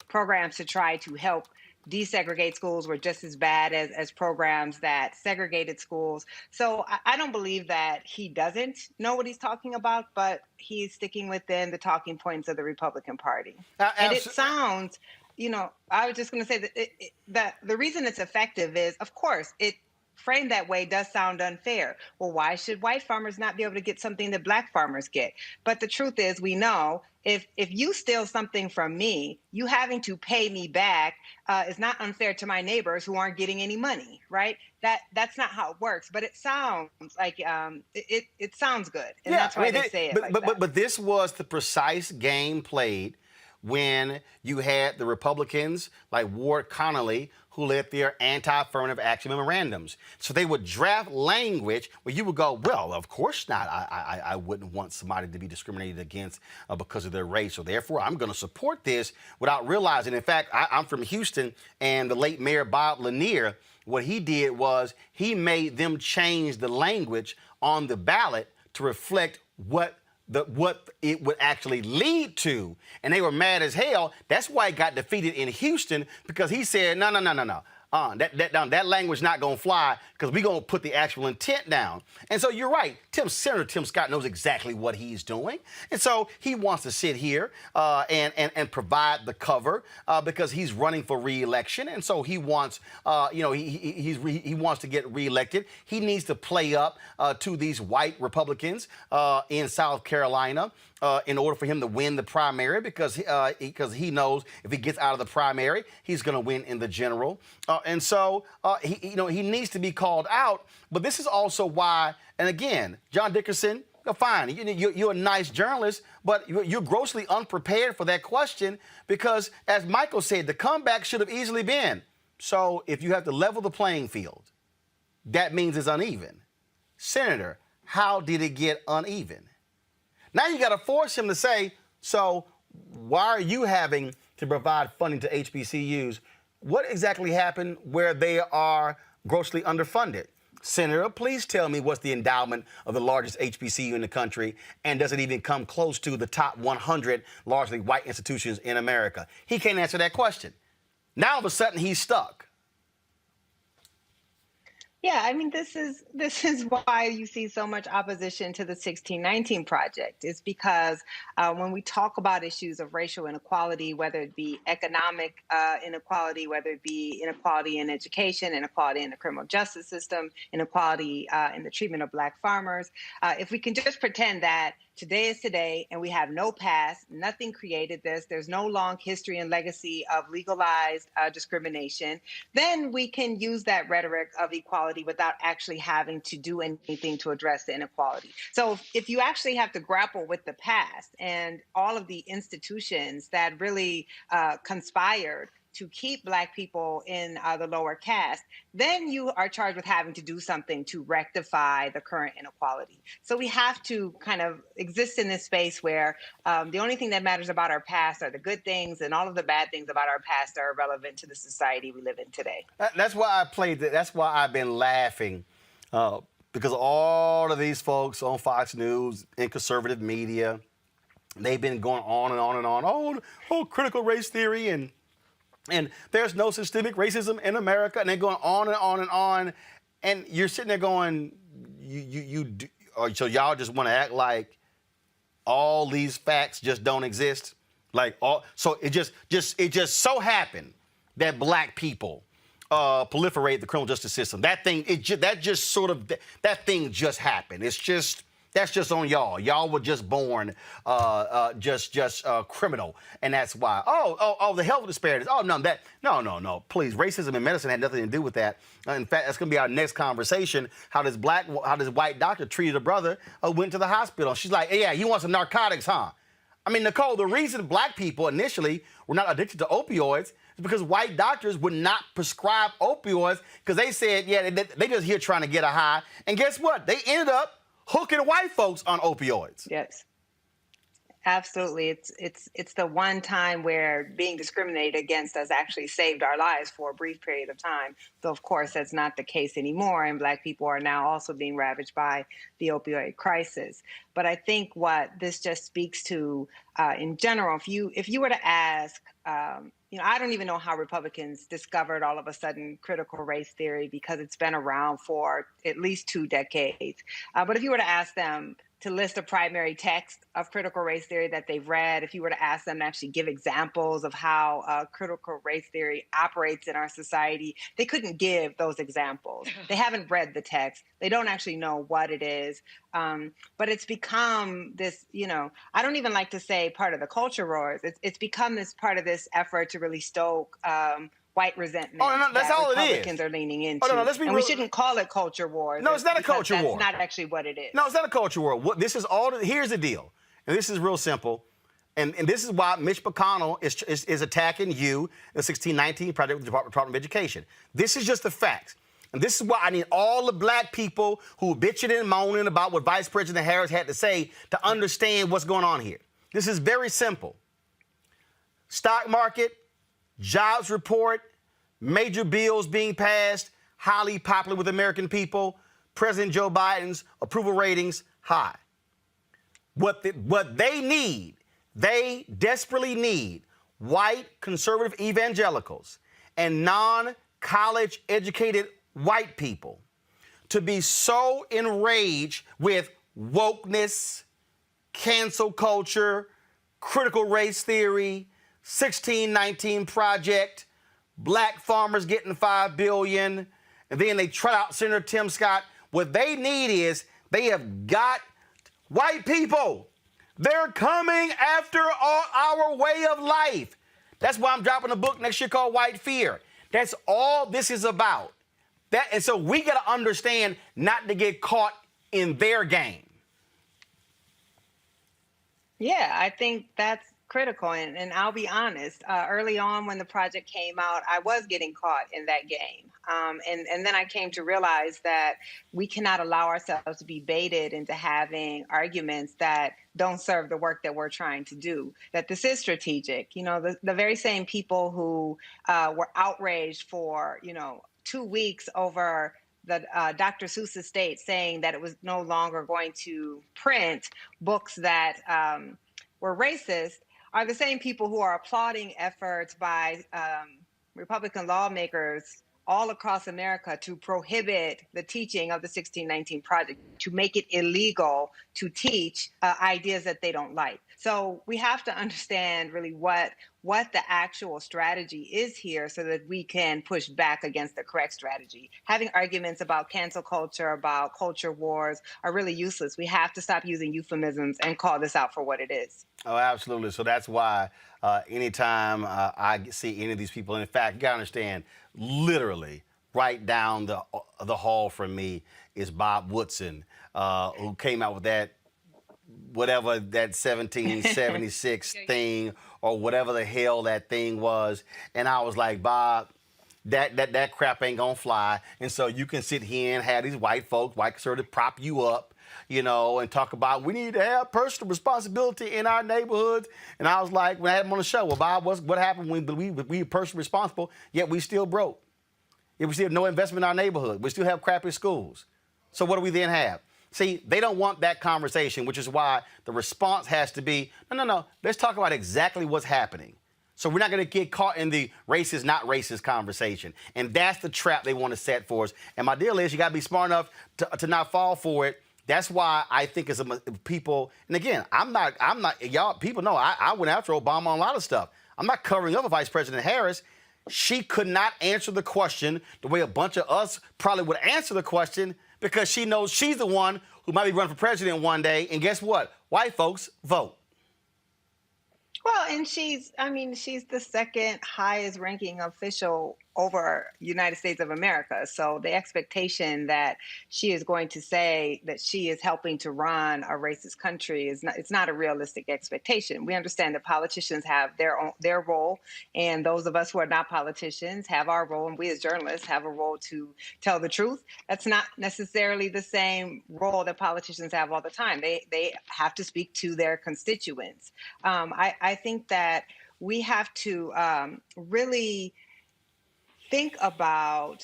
programs to try to help desegregate schools were just as bad as programs that segregated schools. So I don't believe that he doesn't know what he's talking about, but he's sticking within the talking points of the Republican Party. And it sounds, I was just going to say that the reason it's effective is, of course, it framed that way does sound unfair. Well, why should white farmers not be able to get something that Black farmers get? But the truth is, we know if you steal something from me, you having to pay me back is not unfair to my neighbors who aren't getting any money, right? That's not how it works. But it sounds like it sounds good, and that's why they say it. But this was the precise game played when you had the Republicans like Ward Connolly, who led their anti-affirmative action memorandums. So they would draft language where you would go, well, of course not. I wouldn't want somebody to be discriminated against because of their race. So therefore, I'm going to support this without realizing. In fact, I'm from Houston, and the late Mayor Bob Lanier, what he did was he made them change the language on the ballot to reflect what it would actually lead to. And they were mad as hell. That's why it got defeated in Houston, because he said, no. That language not going to fly, because we're going to put the actual intent down. And so you're right. Senator Tim Scott knows exactly what he's doing. And so he wants to sit here and provide the cover because he's running for re-election. And so he wants, he wants to get reelected. He needs to play up to these white Republicans in South Carolina in order for him to win the primary, because he knows if he gets out of the primary, he's going to win in the general. And so he needs to be called out. But this is also why, and again, John Dickerson, fine, you're a nice journalist, but you're grossly unprepared for that question, because, as Michael said, the comeback should have easily been, so if you have to level the playing field, that means it's uneven. Senator, how did it get uneven? Now you got to force him to say, so why are you having to provide funding to HBCUs? What exactly happened where they are grossly underfunded? Senator, please tell me what's the endowment of the largest HBCU in the country, and does it even come close to the top 100 largely white institutions in America? He can't answer that question. Now all of a sudden he's stuck. Yeah, I mean, this is why you see so much opposition to the 1619 Project. It's because when we talk about issues of racial inequality, whether it be economic inequality, whether it be inequality in education, inequality in the criminal justice system, inequality in the treatment of Black farmers, if we can just pretend that today is today, and we have no past, nothing created this, there's no long history and legacy of legalized discrimination, then we can use that rhetoric of equality without actually having to do anything to address the inequality. So if you actually have to grapple with the past and all of the institutions that really conspired to keep Black people in the lower caste, then you are charged with having to do something to rectify the current inequality. So we have to kind of exist in this space where the only thing that matters about our past are the good things, and all of the bad things about our past are irrelevant to the society we live in today. That's why I played that. That's why I've been laughing, because all of these folks on Fox News and conservative media, they've been going on and on and on. Oh, critical race theory, and there's no systemic racism in America, and they're going on and on and on, and you're sitting there going, so y'all just want to act like all these facts just don't exist, so it just so happened that Black people proliferate the criminal justice system. That thing just happened. It's just That's just on y'all. Y'all were just born criminal, and that's why. Oh, the health disparities. Oh, no. Please, racism in medicine had nothing to do with that. In fact, that's going to be our next conversation. How this white doctor treated a brother who went to the hospital. She's like, yeah, you want some narcotics, huh? I mean, Nicole, the reason black people initially were not addicted to opioids is because white doctors would not prescribe opioids because they said, yeah, they just here trying to get a high. And guess what? They ended up hooking white folks on opioids. Yes. Absolutely. It's the one time where being discriminated against has actually saved our lives for a brief period of time. So, of course, that's not the case anymore. And Black people are now also being ravaged by the opioid crisis. But I think what this just speaks to in general, if you were to ask, I don't even know how Republicans discovered all of a sudden critical race theory because it's been around for at least 2 decades. But if you were to ask them to list a primary text of critical race theory that they've read, if you were to ask them to actually give examples of how critical race theory operates in our society, they couldn't give those examples. They haven't read the text. They don't actually know what it is. But it's become this, I don't even like to say part of the culture wars. It's become this part of this effort to really stoke white resentment. Oh, no, that's all Republicans it is. are leaning into. Oh, no, let's be and real. we shouldn't call it culture wars. No, it's not a culture war. That's not actually what it is. No, it's not a culture war. Here's the deal, and this is real simple, and this is why Mitch McConnell is attacking you, the 1619 Project with the Department of Education. This is just the facts. And this is why I need all the black people who are bitching and moaning about what Vice President Harris had to say to understand what's going on here. This is very simple. Stock market, jobs report, major bills being passed, highly popular with American people, President Joe Biden's approval ratings high. What they need, they desperately need white conservative evangelicals and non-college educated white people to be so enraged with wokeness, cancel culture, critical race theory, 1619 Project, black farmers getting $5 billion, and then they trot out Senator Tim Scott. What they need is they have got white people. They're coming after our way of life. That's why I'm dropping a book next year called White Fear. That's all this is about. And so we got to understand not to get caught in their game. Yeah, I think that's critical. And I'll be honest, early on when the project came out, I was getting caught in that game. And then I came to realize that we cannot allow ourselves to be baited into having arguments that don't serve the work that we're trying to do, that this is strategic. The very same people who were outraged for, 2 weeks over the Dr. Seuss estate saying that it was no longer going to print books that were racist are the same people who are applauding efforts by Republican lawmakers all across America to prohibit the teaching of the 1619 Project, to make it illegal to teach ideas that they don't like. So we have to understand really what the actual strategy is here so that we can push back against the correct strategy. Having arguments about cancel culture, about culture wars are really useless. We have to stop using euphemisms and call this out for what it is. Oh, absolutely. So that's why anytime I see any of these people, and in fact, you got to understand, literally right down the hall from me is Bob Woodson, who came out with that 1776 thing or whatever the hell that thing was. And I was like, Bob, that crap ain't gonna fly. And so you can sit here and have these white folks, white conservatives, prop you up, and talk about we need to have personal responsibility in our neighborhoods. And I was like, when I had him on the show, well, Bob, what happened when we were personally responsible, yet we still broke? Yet we still have no investment in our neighborhood. We still have crappy schools. So what do we then have? See, they don't want that conversation, which is why the response has to be, no, let's talk about exactly what's happening. So we're not going to get caught in the racist, not racist conversation. And that's the trap they want to set for us. And my deal is you got to be smart enough to not fall for it. That's why I think as people, and again, I'm not, y'all, people know I went after Obama on a lot of stuff. I'm not covering up with Vice President Harris. She could not answer the question the way a bunch of us probably would answer the question because she knows she's the one who might be running for president one day. And guess what? White folks vote. Well, and she's the second highest ranking official over United States of America. So the expectation that she is going to say that she is helping to run a racist country it's not a realistic expectation. We understand that politicians have their role, and those of us who are not politicians have our role, and we as journalists have a role to tell the truth. That's not necessarily the same role that politicians have all the time. They have to speak to their constituents. I think that we have to really think about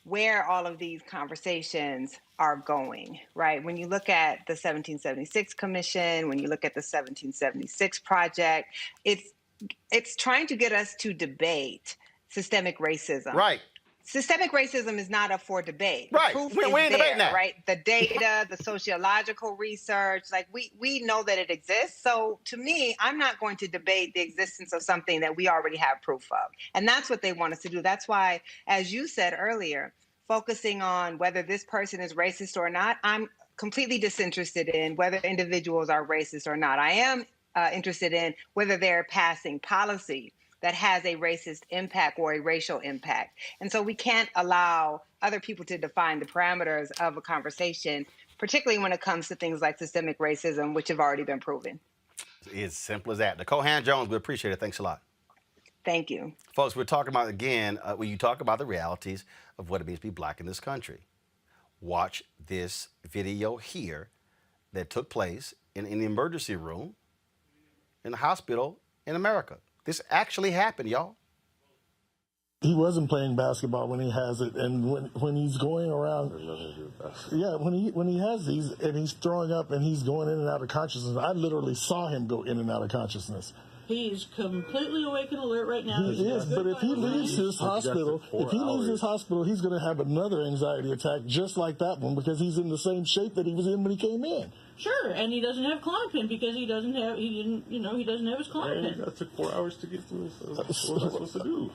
where all of these conversations are going, right? When you look at the 1776 Commission, when you look at the 1776 Project, it's trying to get us to debate systemic racism. Right. Systemic racism is not up for debate. Right. The proof We is ain't debating there, that. right? The data, the sociological research, like we know that it exists. So to me, I'm not going to debate the existence of something that we already have proof of. And that's what they want us to do. That's why, as you said earlier, focusing on whether this person is racist or not, I'm completely disinterested in whether individuals are racist or not. I am interested in whether they're passing policy that has a racist impact or a racial impact. And so we can't allow other people to define the parameters of a conversation, particularly when it comes to things like systemic racism, which have already been proven. It's simple as that. Nicole Hand-Jones, we appreciate it. Thanks a lot. Thank you. Folks, we're talking about, again, when you talk about the realities of what it means to be black in this country. Watch this video here that took place in the emergency room in a hospital in America. This actually happened, y'all. He wasn't playing basketball when he has it, and when he's going around, yeah, when he has these and he's throwing up and he's going in and out of consciousness. I literally saw him go in and out of consciousness. He's completely awake and alert right now. He is, but if he leaves this hospital, he's going to have another anxiety attack just like that one because he's in the same shape that he was in when he came in. Sure, and he doesn't have Klonopin because he doesn't have his Klonopin. That took 4 hours to get through. So what was I supposed to do?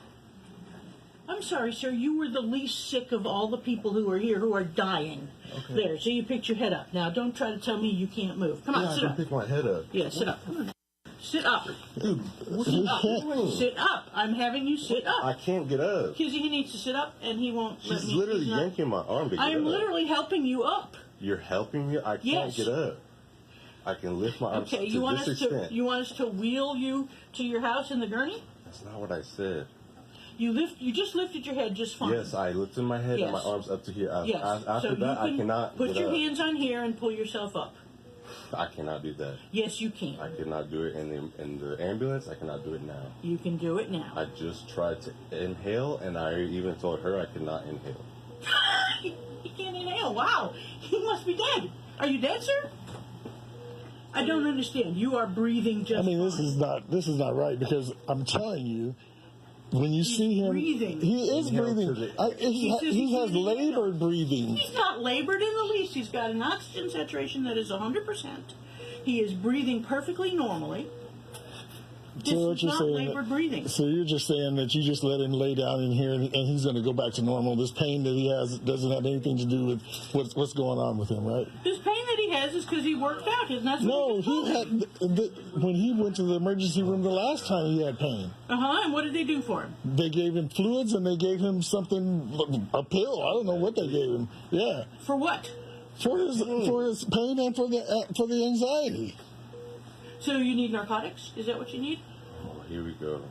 I'm sorry, sir. You were the least sick of all the people who are here who are dying. Okay. There, so you picked your head up. Now, don't try to tell me you can't move. Come on, sit up. I can pick my head up. Yeah, sit up. Come on. Sit up. Dude, sit up. Sit up. I'm having you sit up. I can't get up. Kizzy, he needs to sit up, and he won't let me. She's literally yanking my arm to get up. I'm literally helping you up. You're helping me? I can't get up. I can lift my arms to this extent. You want us to wheel you to your house in the gurney? That's not what I said. You just lifted your head just fine. Yes, I lifted my head and my arms up to here. After that, I cannot put your hands on here and pull yourself up. I cannot do that. Yes, you can. I cannot do it in the ambulance. I cannot do it now. You can do it now. I just tried to inhale, and I even told her I could not inhale. He can't inhale. Wow, he must be dead. Are you dead, sir? I don't understand. You are breathing just fine. This is not right because I'm telling you, when you see him, he is breathing. He has labored breathing. He's not labored in the least. He's got an oxygen saturation that is 100%. He is breathing perfectly normally. This is not labored breathing. So you're just saying that you just let him lay down in here and he's going to go back to normal. This pain that he has doesn't have anything to do with what's going on with him, right? This pain that he has is because he worked out. When he went to the emergency room the last time, he had pain. And what did they do for him? They gave him fluids and they gave him something, a pill. I don't know what they gave him. Yeah. For what? For his pain and for the anxiety. So you need narcotics? Is that what you need? Oh, here we go.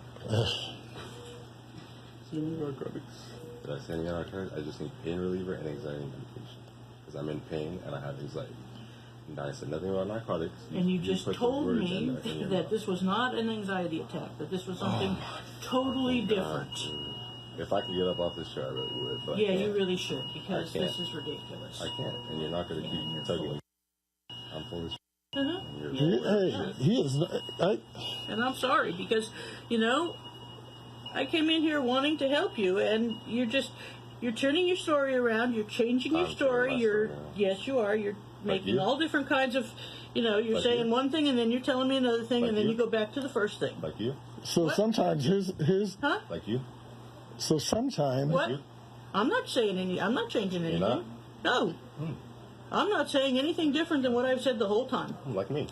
You need narcotics. Did I say any narcotics? I just need pain reliever and anxiety medication. Because I'm in pain and I have anxiety. And I said nothing about narcotics. And you just told me that this was not an anxiety attack, that this was something totally different. If I could get up off this chair, I really would. But yeah, you really should, because this is ridiculous. I can't, and you're not going to keep tugging me. I'm full of shit. He is. And I'm sorry because, I came in here wanting to help you, and you're turning your story around. You're changing your story. Yes, you are. You're making all different kinds of, you're saying one thing and then you're telling me another thing, and then you go back to the first thing. Like you. So sometimes here's. Huh? Like you. So sometimes. What? I'm not saying I'm not changing anything. No. I'm not saying anything different than what I've said the whole time. Like me.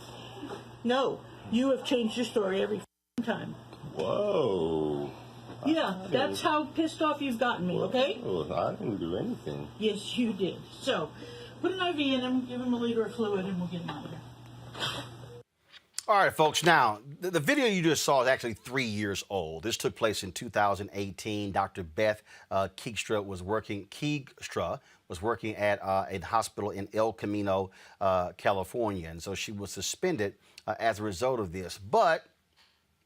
No. You have changed your story every time. Whoa. Yeah, that's how pissed off you've gotten me, okay? Oh, I didn't do anything. Yes, you did. So, put an IV in him, give him a liter of fluid, and we'll get him out of here. All right, folks. Now, the video you just saw is actually 3 years old. This took place in 2018. Dr. Beth Keegstra was working at a hospital in El Camino, California. And so she was suspended as a result of this. But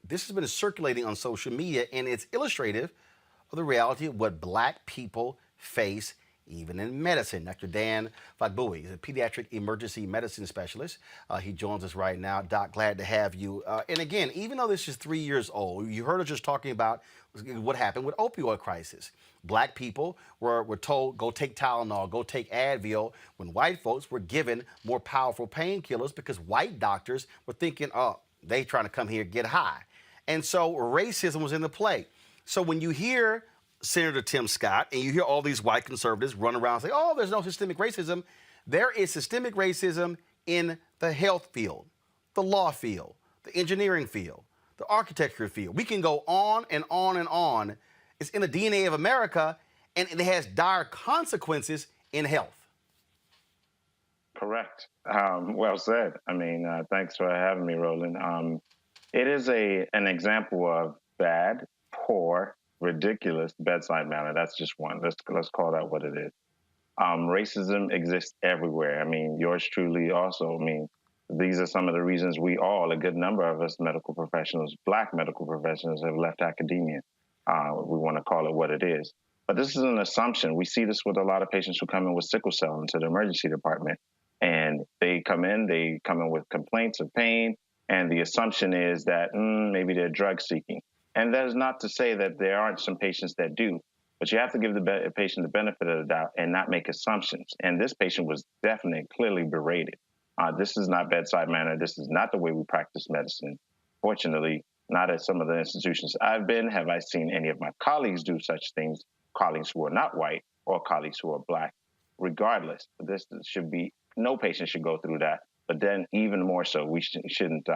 this has been circulating on social media, and it's illustrative of the reality of what Black people face even in medicine. Dr. Dan Fagboui is a pediatric emergency medicine specialist. He joins us right now. Doc, glad to have you. And again, even though this is 3 years old, you heard us just talking about what happened with opioid crisis. Black people were told, go take Tylenol, go take Advil, when white folks were given more powerful painkillers because white doctors were thinking, oh, they trying to come here and get high. And so racism was in the play. So when you hear Senator Tim Scott, and you hear all these white conservatives run around and say, oh, there's no systemic racism. There is systemic racism in the health field, the law field, the engineering field, the architecture field. We can go on and on and on. It's in the DNA of America, and it has dire consequences in health. Correct. Well said. I mean, thanks for having me, Roland. It is an example of bad, poor, ridiculous bedside manner. That's just one. Let's call that what it is. Racism exists everywhere. I mean, yours truly also. I mean, these are some of the reasons we all, a good number of us medical professionals, Black medical professionals, have left academia. We want to call it what it is. But this is an assumption. We see this with a lot of patients who come in with sickle cell into the emergency department. And they come in with complaints of pain. And the assumption is that maybe they're drug seeking. And that is not to say that there aren't some patients that do, but you have to give the patient the benefit of the doubt and not make assumptions. And this patient was definitely, clearly berated. This is not bedside manner. This is not the way we practice medicine. Fortunately, not at some of the institutions I've been have I seen any of my colleagues do such things, colleagues who are not white or colleagues who are Black. Regardless, this should be, no patient should go through that. But then even more so, we shouldn't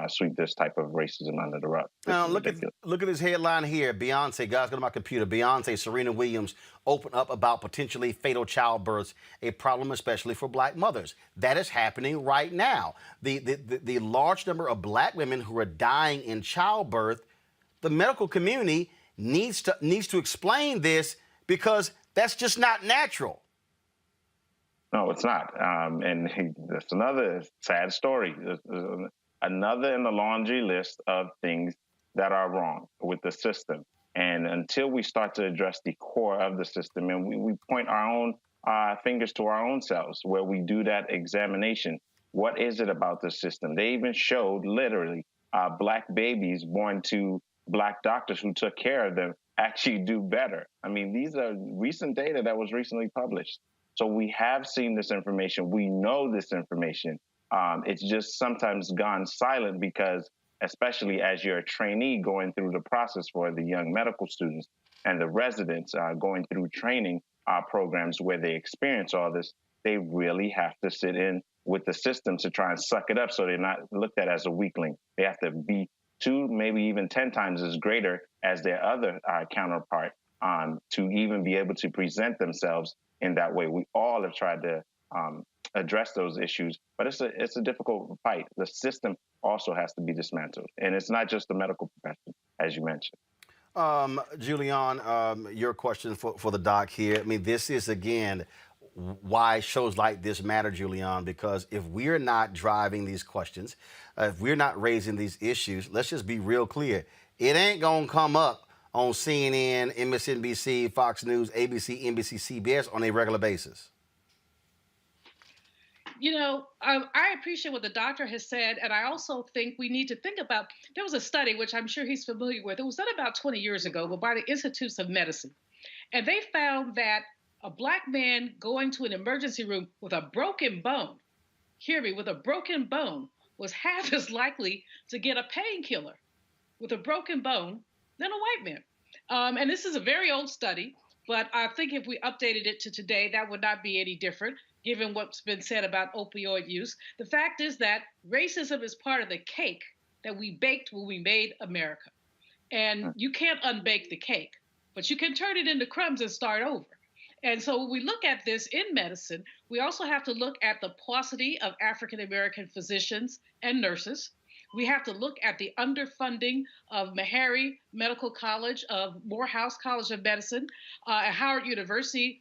sweep this type of racism under the rug. Now, look at this headline here. Beyonce, guys, go to my computer. Beyonce, Serena Williams open up about potentially fatal childbirths, a problem especially for Black mothers. That is happening right now. The large number of Black women who are dying in childbirth, the medical community needs to explain this because that's just not natural. No, it's not. And that's another sad story. Another in the laundry list of things that are wrong with the system. And until we start to address the core of the system and we point our own fingers to our own selves where we do that examination, what is it about the system? They even showed literally Black babies born to Black doctors who took care of them actually do better. I mean, these are recent data that was recently published. So we have seen this information. We know this information. It's just sometimes gone silent because, especially as you're a trainee going through the process for the young medical students and the residents going through training programs where they experience all this, they really have to sit in with the system to try and suck it up so they're not looked at as a weakling. They have to be 2, maybe even 10 times as greater as their other counterpart to even be able to present themselves in that way. We all have tried to address those issues, but it's a difficult fight. The system also has to be dismantled, and it's not just the medical profession, as you mentioned. Julian, your question for the doc here. I mean, this is, again, why shows like this matter, Julian, because if we're not driving these questions, if we're not raising these issues, let's just be real clear. It ain't going to come up on CNN, MSNBC, Fox News, ABC, NBC, CBS on a regular basis. You know, I appreciate what the doctor has said, and I also think we need to think about, there was a study, which I'm sure he's familiar with, it was done about 20 years ago, but by the Institutes of Medicine, and they found that a Black man going to an emergency room with a broken bone, hear me, with a broken bone, was half as likely to get a painkiller with a broken bone than a white man. And this is a very old study, But I think if we updated it to today, that would not be any different, given what's been said about opioid use. The fact is that racism is part of the cake that we baked when we made America. And you can't unbake the cake, but you can turn it into crumbs and start over. And so when we look at this in medicine, we also have to look at the paucity of African-American physicians and nurses. We have to look at the underfunding of Meharry Medical College, of Morehouse College of Medicine, at Howard University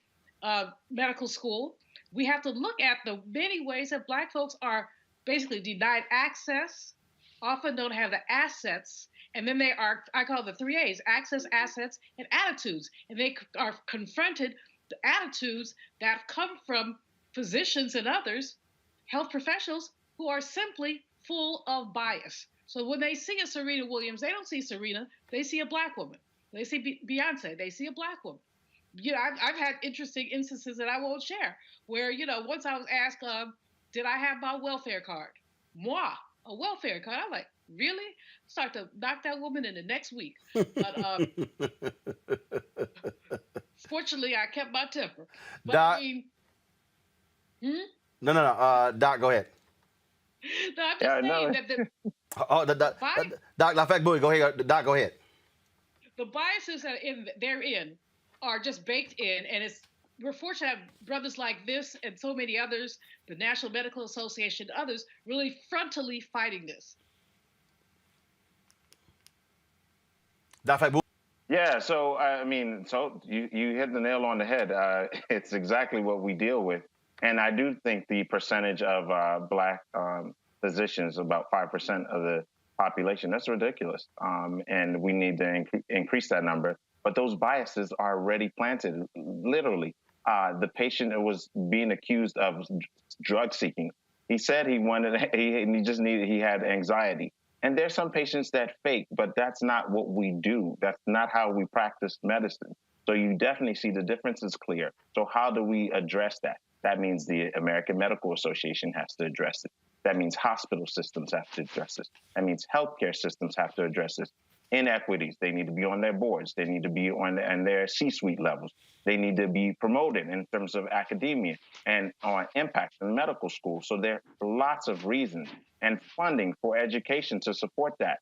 Medical School. We have to look at the many ways that Black folks are basically denied access, often don't have the assets, and then they are, I call it the 3 A's, access, assets, and attitudes. And they are confronted the attitudes that come from physicians and others, health professionals, who are simply full of bias. So when they see a Serena Williams, they don't see Serena, they see a Black woman. They see Beyonce, they see a Black woman. You know, I've had interesting instances that I won't share, where, you know, once I was asked, did I have my welfare card? Moi, a welfare card. I'm like, really? Start to knock that woman in the next week. But fortunately, I kept my temper. But Doc, I mean, No, Doc, go ahead. No, I'm just saying that Doc, Fat Boy, go ahead. Doc, go ahead. The biases that they're in are just baked in, and we're fortunate to have brothers like this and so many others, the National Medical Association, others, really frontally fighting this. Doc, Fat Boy. Yeah, so I mean, so you hit the nail on the head. It's exactly what we deal with. And I do think the percentage of Black physicians, about 5% of the population, that's ridiculous. And we need to increase that number. But those biases are already planted, literally. The patient was being accused of drug seeking. He said he had anxiety. And there's some patients that fake, but that's not what we do. That's not how we practice medicine. So you definitely see the difference is clear. So how do we address that? That means the American Medical Association has to address it. That means hospital systems have to address this. That means healthcare systems have to address this. Inequities, they need to be on their boards. They need to be on their C-suite levels. They need to be promoted in terms of academia and on impact in medical school. So there are lots of reasons and funding for education to support that.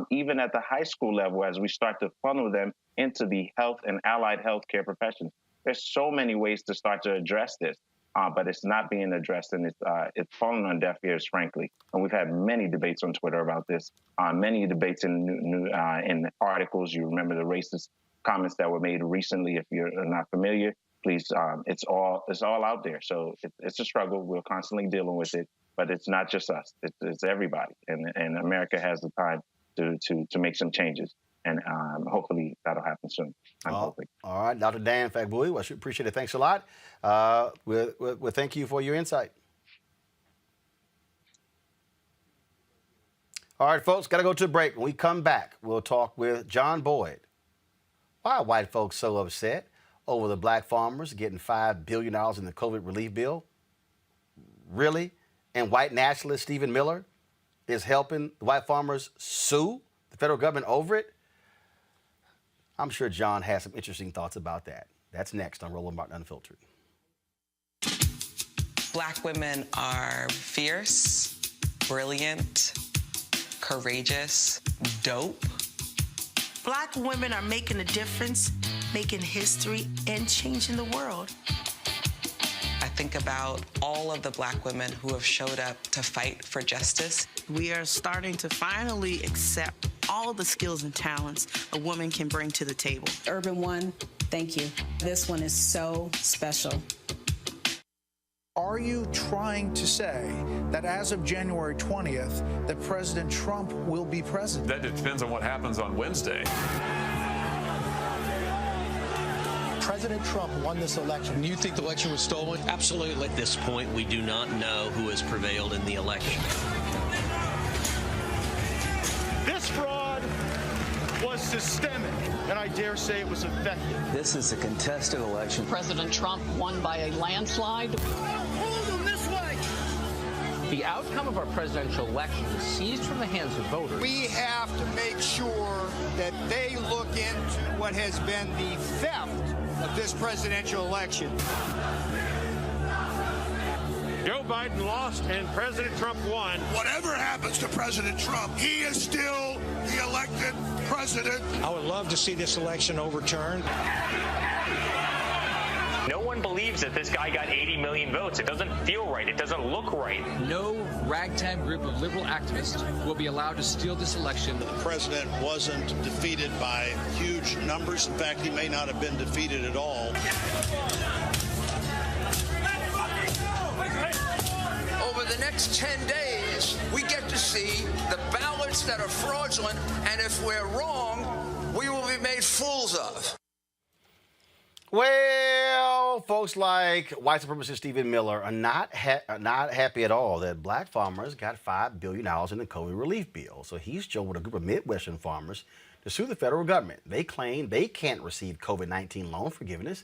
Even at the high school level, as we start to funnel them into the health and allied healthcare professions. There's so many ways to start to address this. But it's not being addressed, and it's falling on deaf ears, frankly. And we've had many debates on Twitter about this, many debates in articles. You remember the racist comments that were made recently. If you're not familiar, please, it's all out there. So it's a struggle. We're constantly dealing with it, but it's not just us. It's everybody, and America has the time to make some changes. And hopefully that'll happen soon. All right, Dr. Dan Fagbui, I appreciate it. Thanks a lot. We'll thank you for your insight. All right, folks, got to go to a break. When we come back, we'll talk with John Boyd. Why are white folks so upset over the Black farmers getting $5 billion in the COVID relief bill? Really? And white nationalist Stephen Miller is helping the white farmers sue the federal government over it? I'm sure John has some interesting thoughts about that. That's next on Roland Martin Unfiltered. Black women are fierce, brilliant, courageous, dope. Black women are making a difference, making history, and changing the world. I think about all of the Black women who have showed up to fight for justice. We are starting to finally accept all the skills and talents a woman can bring to the table. Urban One, thank you. This one is so special. Are you trying to say that as of January 20th, that President Trump will be president? That depends on what happens on Wednesday. President Trump won this election. You think the election was stolen? Absolutely. At this point, we do not know who has prevailed in the election. This fraud was systemic, and I dare say it was effective. This is a contested election. President Trump won by a landslide. Hold them this way. The outcome of our presidential election is seized from the hands of voters. We have to make sure that they look into what has been the theft of this presidential election. Joe Biden lost and President Trump won. Whatever happens to President Trump, he is still the elected president. I would love to see this election overturned. No one believes that this guy got 80 million votes. It doesn't feel right. It doesn't look right. No ragtag group of liberal activists will be allowed to steal this election. The president wasn't defeated by huge numbers. In fact, he may not have been defeated at all. Over the next 10 days, we get to see the ballots that are fraudulent, and if we're wrong, we will be made fools of. Well, folks like white supremacist Stephen Miller are not happy at all that black farmers got $5 billion in the COVID relief bill. So he's joined with a group of Midwestern farmers to sue the federal government. They claim they can't receive COVID-19 loan forgiveness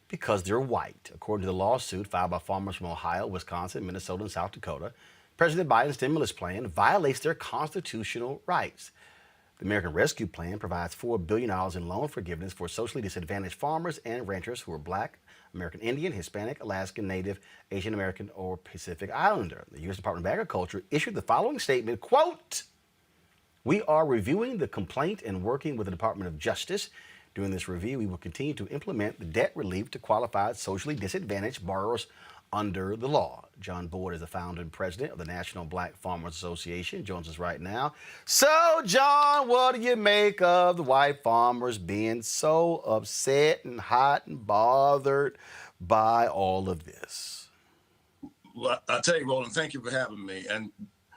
because they're white. According to the lawsuit filed by farmers from Ohio, Wisconsin, Minnesota, and South Dakota, President Biden's stimulus plan violates their constitutional rights. The American Rescue Plan provides $4 billion in loan forgiveness for socially disadvantaged farmers and ranchers who are Black, American Indian, Hispanic, Alaskan, Native, Asian American, or Pacific Islander. The U.S. Department of Agriculture issued the following statement, quote, "We are reviewing the complaint and working with the Department of Justice. During this review, we will continue to implement the debt relief to qualified socially disadvantaged borrowers under the law." John Boyd is the founder and president of the National Black Farmers Association, joins us right now. So, John, what do you make of the white farmers being so upset and hot and bothered by all of this? Well, I'll tell you, Roland, thank you for having me. And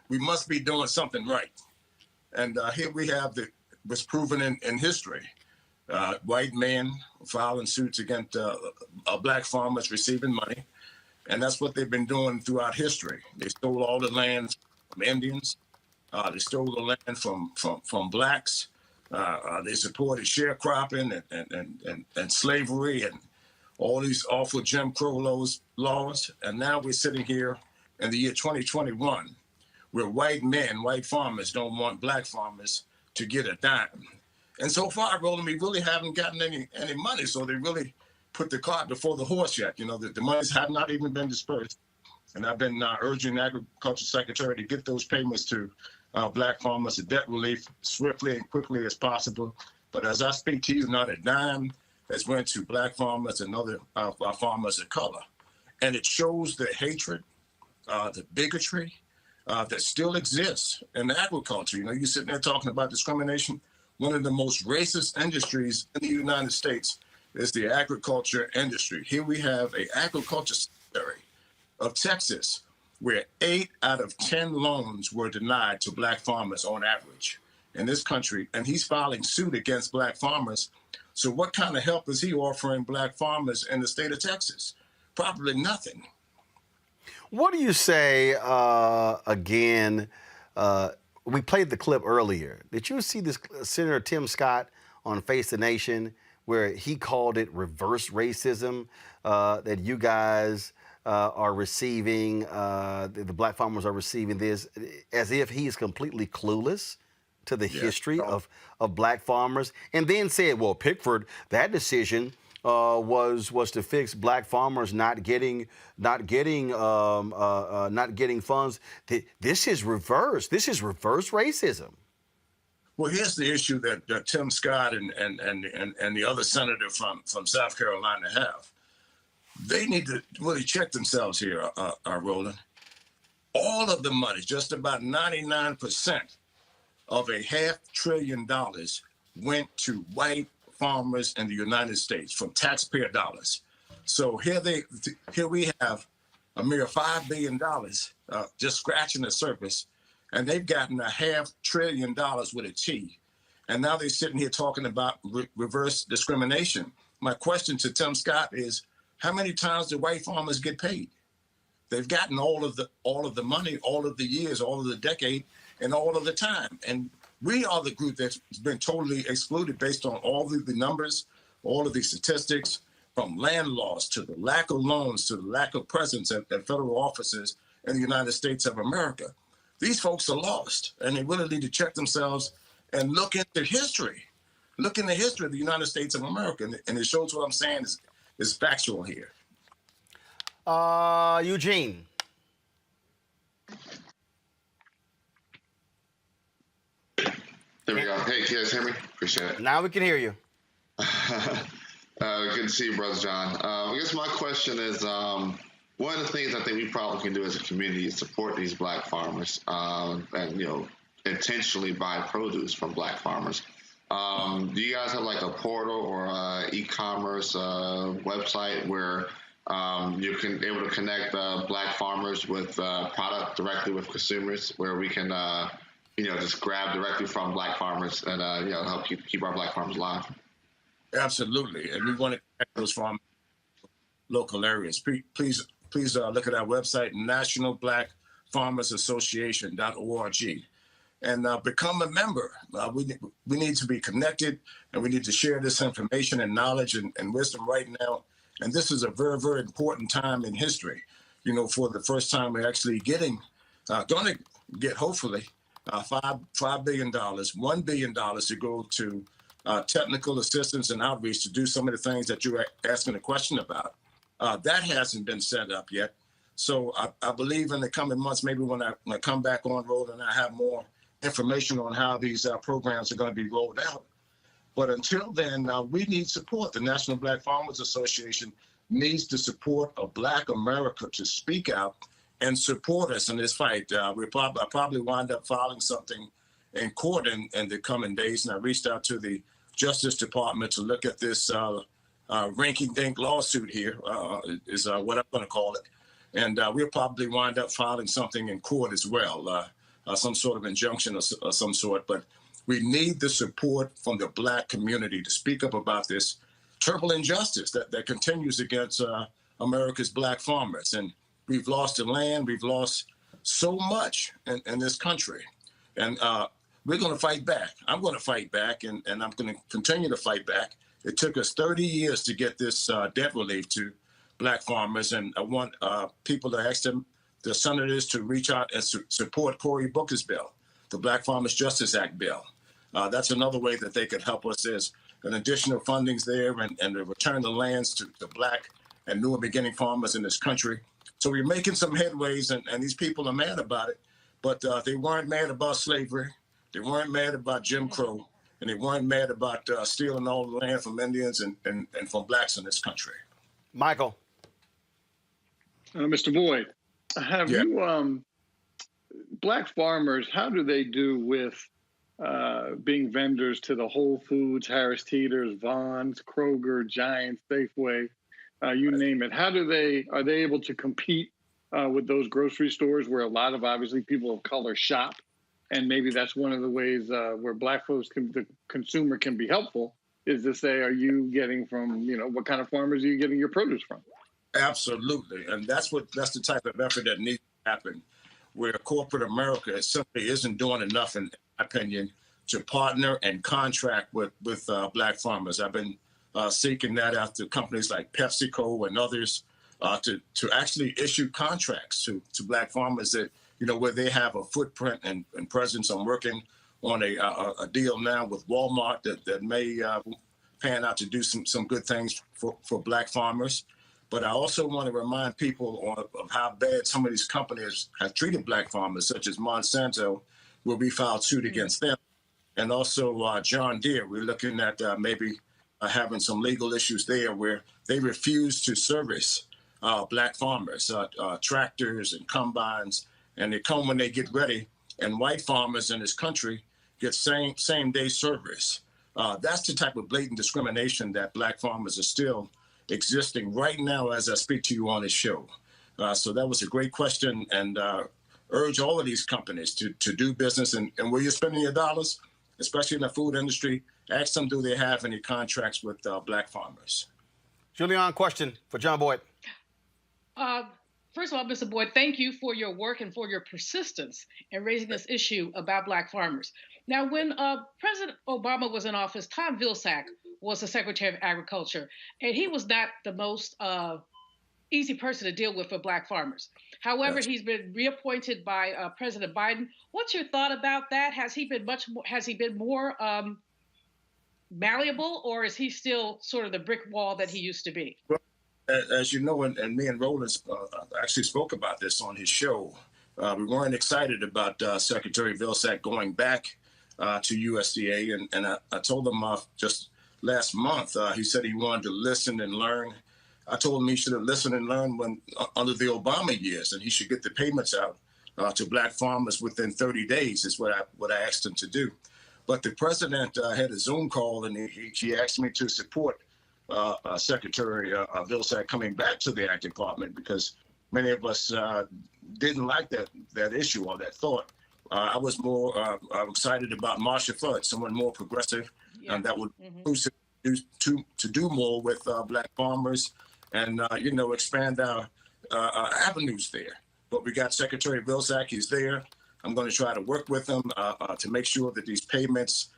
we must be doing something right. And here we have what's proven in history. White men filing suits against black farmers receiving money. And that's what they've been doing throughout history. They stole all the land from Indians. They stole the land from blacks. They supported sharecropping and slavery and all these awful Jim Crow laws. And now we're sitting here in the year 2021 where white farmers don't want black farmers to get a dime. And so far, Roland, we really haven't gotten any money. So they really put the cart before the horse yet. You know, the monies have not even been dispersed. And I've been urging the Agriculture Secretary to get those payments to black farmers, the debt relief, swiftly and quickly as possible. But as I speak to you, not a dime has went to black farmers and other farmers of color. And it shows the hatred, the bigotry that still exists in agriculture. You know, you're sitting there talking about discrimination. One of the most racist industries in the United States is the agriculture industry. Here we have an agriculture secretary of Texas where 8 out of 10 loans were denied to black farmers on average in this country, and he's filing suit against black farmers. So what kind of help is he offering black farmers in the state of Texas? Probably nothing. What do you say, again, we played the clip earlier. Did you see this Senator Tim Scott on Face the Nation where he called it reverse racism that you guys are receiving, the black farmers are receiving this, as if he's completely clueless to the history of black farmers, and then said, well, Pickford, that decision was to fix black farmers not getting funds. This is reverse racism. Well, here's the issue that Tim Scott and the other senator from South Carolina have. They need to really check themselves here, Roland. All of the money, just about 99% of $500 billion went to white farmers in the United States from taxpayer dollars. So here we have a mere $5 billion just scratching the surface, and they've gotten $500 billion with a T. And now they're sitting here talking about reverse discrimination. My question to Tim Scott is, how many times do white farmers get paid? They've gotten all of the money, all of the years, all of the decade, and all of the time. And we are the group that's been totally excluded based on all of the numbers, all of the statistics, from land loss to the lack of loans to the lack of presence at federal offices in the United States of America. These folks are lost, and they really need to check themselves and look into history. Look in the history of the United States of America, and it shows what I'm saying is factual here. Eugene. There we go. Hey, can you guys hear me? Appreciate it. Now we can hear you. Good to see you, Brother John. I guess my question is, one of the things I think we probably can do as a community is support these Black farmers, and intentionally buy produce from Black farmers. Do you guys have like a portal or a e-commerce website where you can able to connect Black farmers with product directly with consumers, where we can just grab directly from Black farmers and help keep our Black farmers alive? Absolutely, and we want to connect those from local areas. Please look at our website, nationalblackfarmersassociation.org, and become a member. We need to be connected, and we need to share this information and knowledge and wisdom right now. And this is a very, very important time in history. For the first time, we're actually going to get hopefully $5 billion, $1 billion to go to technical assistance and outreach to do some of the things that you were asking a question about. That hasn't been set up yet. So I believe in the coming months, maybe when I come back on Roland, and I have more information on how these programs are going to be rolled out. But until then, we need support. The National Black Farmers Association needs the support of Black America to speak out and support us in this fight. I'll probably wind up filing something in court in the coming days. And I reached out to the Justice Department to look at this rinky-dink lawsuit here, is what I'm going to call it. And we'll probably wind up filing something in court as well, some sort of injunction of some sort. But we need the support from the Black community to speak up about this terrible injustice that continues against America's Black farmers. And we've lost the land. We've lost so much in this country. And we're going to fight back. I'm going to fight back, and I'm going to continue to fight back. It took us 30 years to get this debt relief to Black farmers, and I want people to ask them, the senators, to reach out and support Cory Booker's bill, the Black Farmers Justice Act bill. That's another way that they could help us. There's an additional fundings there, and to return the lands to the Black and newer beginning farmers in this country. So we're making some headways, and these people are mad about it, but they weren't mad about slavery. They weren't mad about Jim Crow, and they weren't mad about stealing all the land from Indians and from Blacks in this country. Michael. Mr. Boyd, have you, Black farmers, how do they do with being vendors to the Whole Foods, Harris Teeter's, Vons, Kroger, Giant, Safeway, you name it? Are they able to compete with those grocery stores where a lot of, obviously, people of color shop? And maybe that's one of the ways where Black folks, the consumer, can be helpful, is to say, are you getting from, what kind of farmers are you getting your produce from? Absolutely. And that's the type of effort that needs to happen, where corporate America simply isn't doing enough, in my opinion, to partner and contract with Black farmers. I've been seeking that out to companies like PepsiCo and others to actually issue contracts to Black farmers that, where they have a footprint and presence. I'm working on a deal now with Walmart that may pan out to do some good things for Black farmers. But I also want to remind people of how bad some of these companies have treated Black farmers, such as Monsanto, where we filed suit against them. And also John Deere, we're looking at maybe having some legal issues there where they refuse to service Black farmers, tractors and combines, and they come when they get ready. And white farmers in this country get same day service. That's the type of blatant discrimination that Black farmers are still existing right now as I speak to you on this show. So that was a great question, and urge all of these companies to do business. And where you're spending your dollars, especially in the food industry, ask them, do they have any contracts with Black farmers? Julianne, question for John Boyd. First of all, Mr. Boyd, thank you for your work and for your persistence in raising this issue about Black farmers. Now, when President Obama was in office, Tom Vilsack was the Secretary of Agriculture, and he was not the most easy person to deal with for Black farmers. However, he's been reappointed by President Biden. What's your thought about that? Has he been more malleable, or is he still sort of the brick wall that he used to be? Well, as you know, and me and Roland actually spoke about this on his show. We weren't excited about Secretary Vilsack going back to USDA, and I told him just last month, he said he wanted to listen and learn. I told him he should have listened and learned when under the Obama years, and he should get the payments out to Black farmers within 30 days is what I asked him to do. But the president had a Zoom call, and he asked me to support Secretary Vilsack coming back to the Ag Department because many of us didn't like that issue or that thought. I was more excited about Marsha Flood, someone more progressive, and that would to do more with Black farmers and expand our avenues there. But we got Secretary Vilsack; he's there. I'm going to try to work with him to make sure that these payments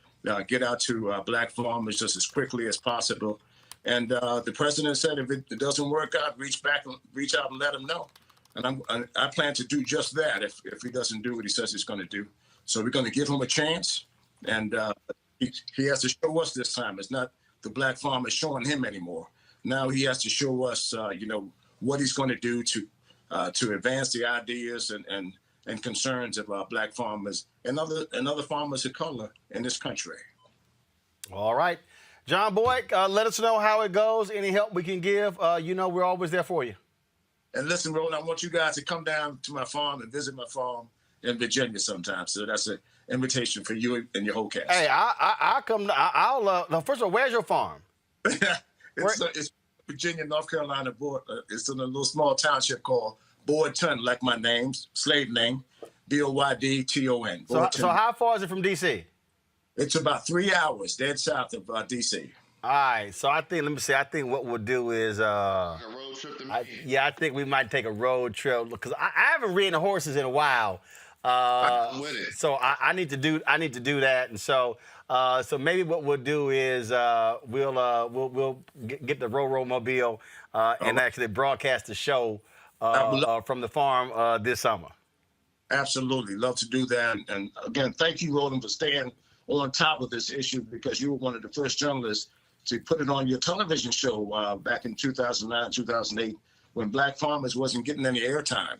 get out to Black farmers just as quickly as possible. And the president said if it doesn't work out, reach out and let him know. And I plan to do just that if he doesn't do what he says he's going to do. So we're going to give him a chance, and he has to show us this time. It's not the Black farmers showing him anymore. Now he has to show us, what he's going to do to advance the ideas and concerns of Black farmers and other farmers of color in this country. All right. John Boyd, let us know how it goes. Any help we can give, we're always there for you. And listen, Roland, I want you guys to come down to my farm and visit my farm in Virginia sometime. So that's an invitation for you and your whole cast. Hey, I'll come. No, first of all, where's your farm? It's Virginia, North Carolina border. It's in a little small township called Boydton, like my name, slave name, Boydton. So how far is it from D.C.? It's about 3 hours dead south of D.C. All right, so I think what we'll do is, a road trip to me. I think we might take a road trip because I haven't ridden horses in a while. I'm with it. So I need to do that, and so maybe what we'll do is we'll get the Row Mobile and actually broadcast the show from the farm this summer. Absolutely, love to do that. And again, thank you, Roland, for staying on top of this issue because you were one of the first journalists to put it on your television show back in 2009, 2008, when Black farmers wasn't getting any airtime.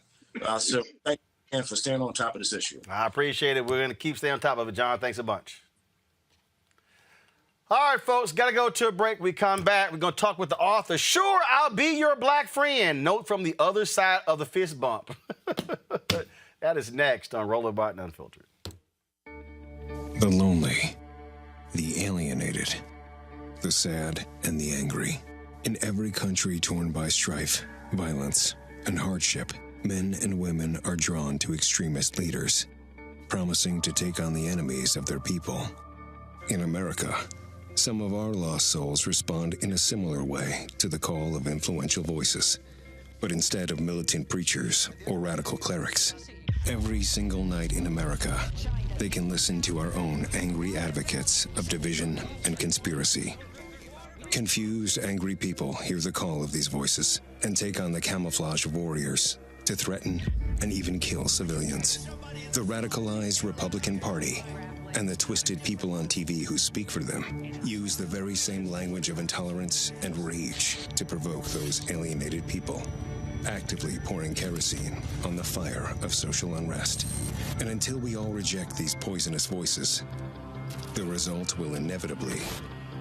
So thank you again for staying on top of this issue. I appreciate it. We're going to keep staying on top of it, John. Thanks a bunch. All right, folks, got to go to a break. We come back. We're going to talk with the author. Sure, I'll be your Black friend. Note from the other side of the fist bump. That is next on Roland Martin Unfiltered. The lonely, the alienated, the sad, and the angry. In every country torn by strife, violence, and hardship, men and women are drawn to extremist leaders, promising to take on the enemies of their people. In America, some of our lost souls respond in a similar way to the call of influential voices. But instead of militant preachers or radical clerics, every single night in America, they can listen to our own angry advocates of division and conspiracy. Confused, angry people hear the call of these voices and take on the camouflage of warriors to threaten and even kill civilians. The radicalized Republican Party and the twisted people on TV who speak for them use the very same language of intolerance and rage to provoke those alienated people, actively pouring kerosene on the fire of social unrest. And until we all reject these poisonous voices, the result will inevitably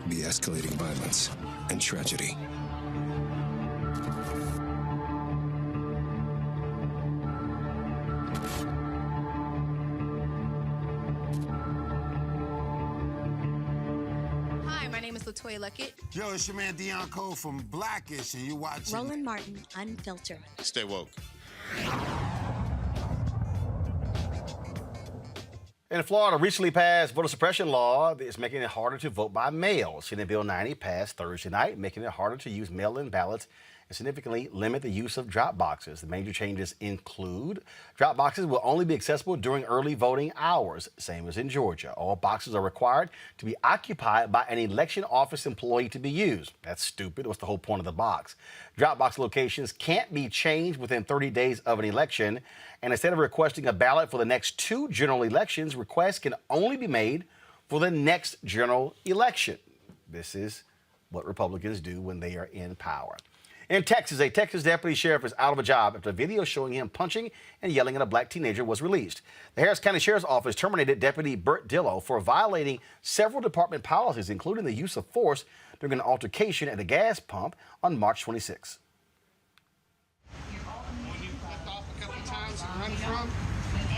be escalating violence and tragedy. Hi, my name is LaToya Luckett. Yo, it's your man Dion Cole from Blackish, and you're watching Roland Martin Unfiltered. Stay woke. In Florida, recently passed voter suppression law is making it harder to vote by mail. Senate Bill 90 passed Thursday night, making it harder to use mail-in ballots and significantly limit the use of drop boxes. The major changes include drop boxes will only be accessible during early voting hours, same as in Georgia. All boxes are required to be occupied by an election office employee to be used. That's stupid. What's the whole point of the box? Drop box locations can't be changed within 30 days of an election, and instead of requesting a ballot for the next 2 general elections, requests can only be made for the next general election. This is what Republicans do when they are in power. In Texas, a Texas deputy sheriff is out of a job after a video showing him punching and yelling at a black teenager was released. The Harris County Sheriff's Office terminated Deputy Burt Dillow for violating several department policies, including the use of force during an altercation at a gas pump on March 26.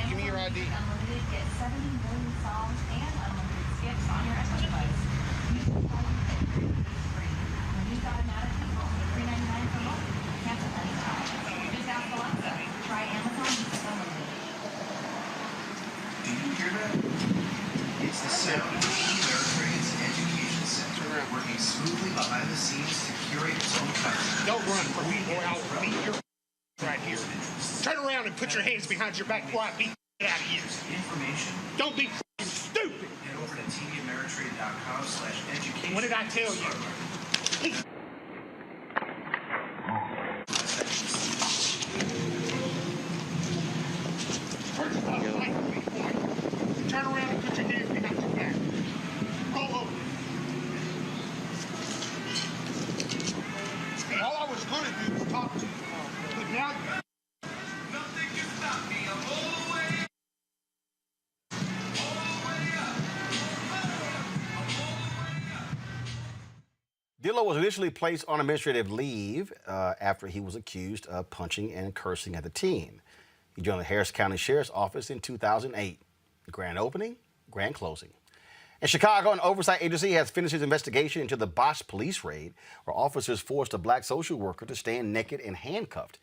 Give me your ID. Do you hear that? It's the sound of the Ameritrades Education Center working smoothly behind the scenes to curate its own content. Don't run from me, boy. I'll beat your right here. Turn around and put your hands behind your back before I beat you out of you. Information. Don't be stupid. Head over to tvameritrade.com/education. What did I tell you? Turn around and put your hands behind your back. Roll over. All I was going to do was talk to you. But now nothing can stop me. I'm all the way up. All the way up. Dillow was initially placed on administrative leave after he was accused of punching and cursing at the teen. He joined the Harris County Sheriff's Office in 2008. Grand opening, grand closing. In Chicago, an oversight agency has finished its investigation into the botched police raid where officers forced a black social worker to stand naked and handcuffed.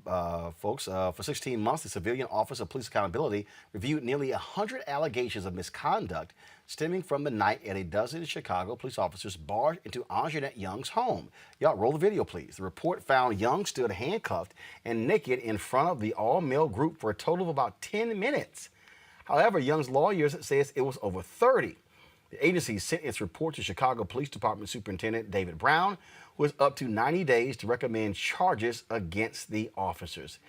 For 16 months, the Civilian Office of Police Accountability reviewed nearly 100 allegations of misconduct stemming from the night at a dozen Chicago police officers barged into Anjanette Young's home. Y'all, roll the video, please. The report found Young stood handcuffed and naked in front of the all-male group for a total of about 10 minutes. However, Young's lawyers says it was over 30. The agency sent its report to Chicago Police Department Superintendent David Brown, who has up to 90 days to recommend charges against the officers.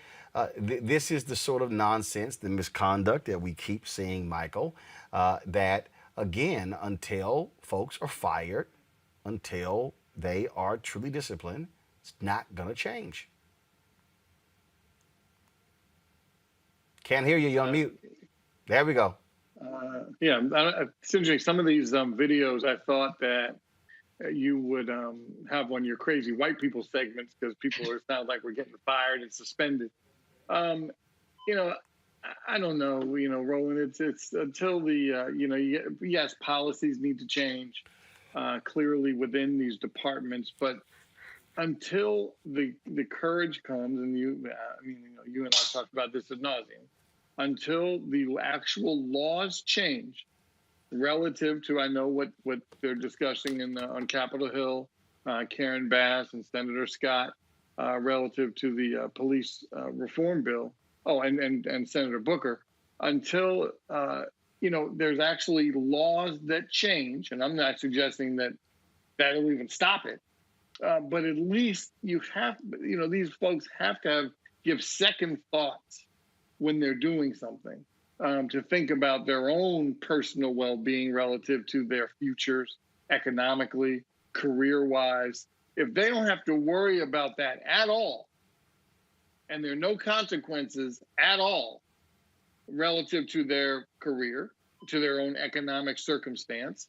This is the sort of nonsense, the misconduct that we keep seeing, Michael, that, again, until folks are fired, until they are truly disciplined, it's not going to change. Can't hear you. You're on mute. There we go. Yeah, it's interesting. Some of these videos, I thought that you would have on your crazy white people segments because people are sound like we're getting fired and suspended. I don't know. Roland, it's until the yes, policies need to change clearly within these departments, but until the courage comes, and you and I talked about this ad nauseum. Until the actual laws change relative to, I know what they're discussing on Capitol Hill, Karen Bass and Senator Scott, relative to the police reform bill. Oh, and Senator Booker. Until, there's actually laws that change, and I'm not suggesting that that'll even stop it, but at least you have, these folks have to give second thoughts when they're doing something, to think about their own personal well-being relative to their futures, economically, career-wise. If they don't have to worry about that at all, and there are no consequences at all relative to their career, to their own economic circumstance,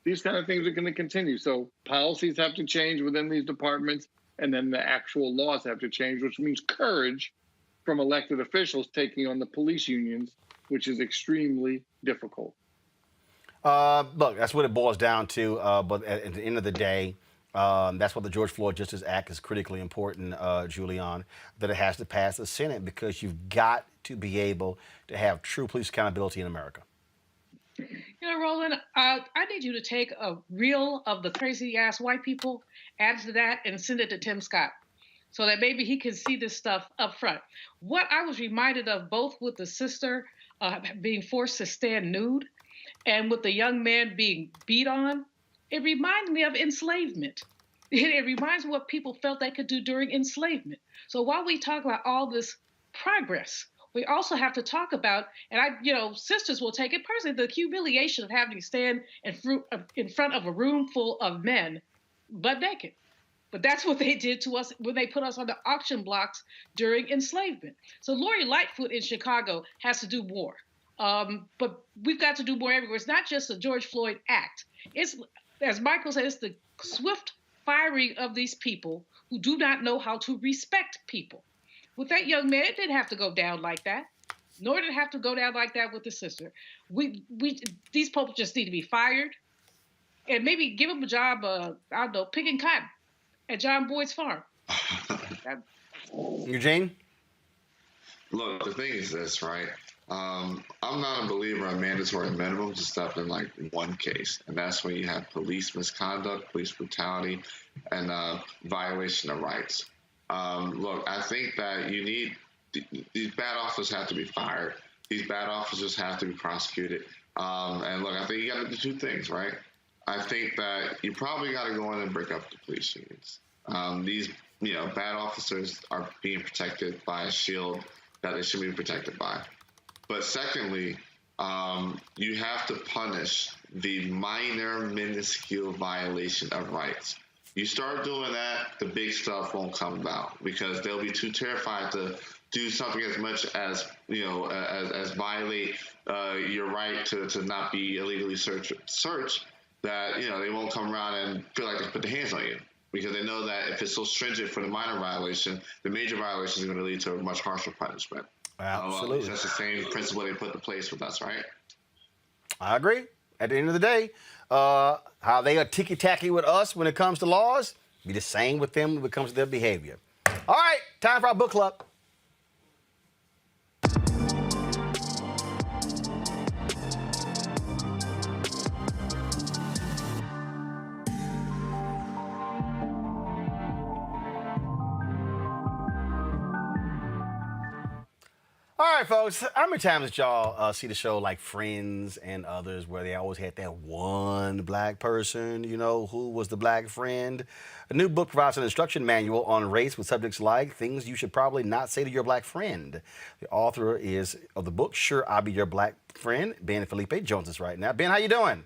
these kind of things are going to continue. So policies have to change within these departments, and then the actual laws have to change, which means courage from elected officials taking on the police unions, which is extremely difficult. Look, that's what it boils down to. But at the end of the day, that's why the George Floyd Justice Act is critically important, Julian, that it has to pass the Senate because you've got to be able to have true police accountability in America. Roland, I need you to take a reel of the crazy-ass white people, add to that, and send it to Tim Scott. so that maybe he can see this stuff up front. What I was reminded of, both with the sister being forced to stand nude and with the young man being beat on, it reminded me of enslavement. It reminds me what people felt they could do during enslavement. So while we talk about all this progress, we also have to talk about, and sisters will take it personally, the humiliation of having to stand in front of a room full of men, butt naked. But that's what they did to us when they put us on the auction blocks during enslavement. So Lori Lightfoot in Chicago has to do more. But we've got to do more everywhere. It's not just the George Floyd act. It's, as Michael said, it's the swift firing of these people who do not know how to respect people. With that young man, it didn't have to go down like that, nor did it have to go down like that with the sister. These people just need to be fired, and maybe give them a job, picking cotton at John Boyd's farm. Eugene? Look, the thing is this, right? I'm not a believer in mandatory minimums except in like one case, and that's when you have police misconduct, police brutality, and violation of rights. Look, I think that you need these bad officers have to be fired. These bad officers have to be prosecuted. And look, I think you got to do two things, right? I think that you probably got to go in and break up the police unions. These, bad officers are being protected by a shield that they should be protected by. But secondly, you have to punish the minor, minuscule violation of rights. You start doing that, the big stuff won't come about because they'll be too terrified to do something as much as, as violate your right to not be illegally searched that, they won't come around and feel like they put their hands on you because they know that if it's so stringent for the minor violation, the major violation is going to lead to a much harsher punishment. Absolutely. That's the same principle they put in place with us, right? I agree. At the end of the day, how they are ticky-tacky with us when it comes to laws, be the same with them when it comes to their behavior. All right, time for our book club. All right, folks, how many times did y'all see the show like Friends and others where they always had that one black person, who was the black friend? A new book provides an instruction manual on race with subjects like things you should probably not say to your black friend. The author of the book, Sure, I'll Be Your Black Friend, Ben Felipe, joins us right now. Ben, how you doing?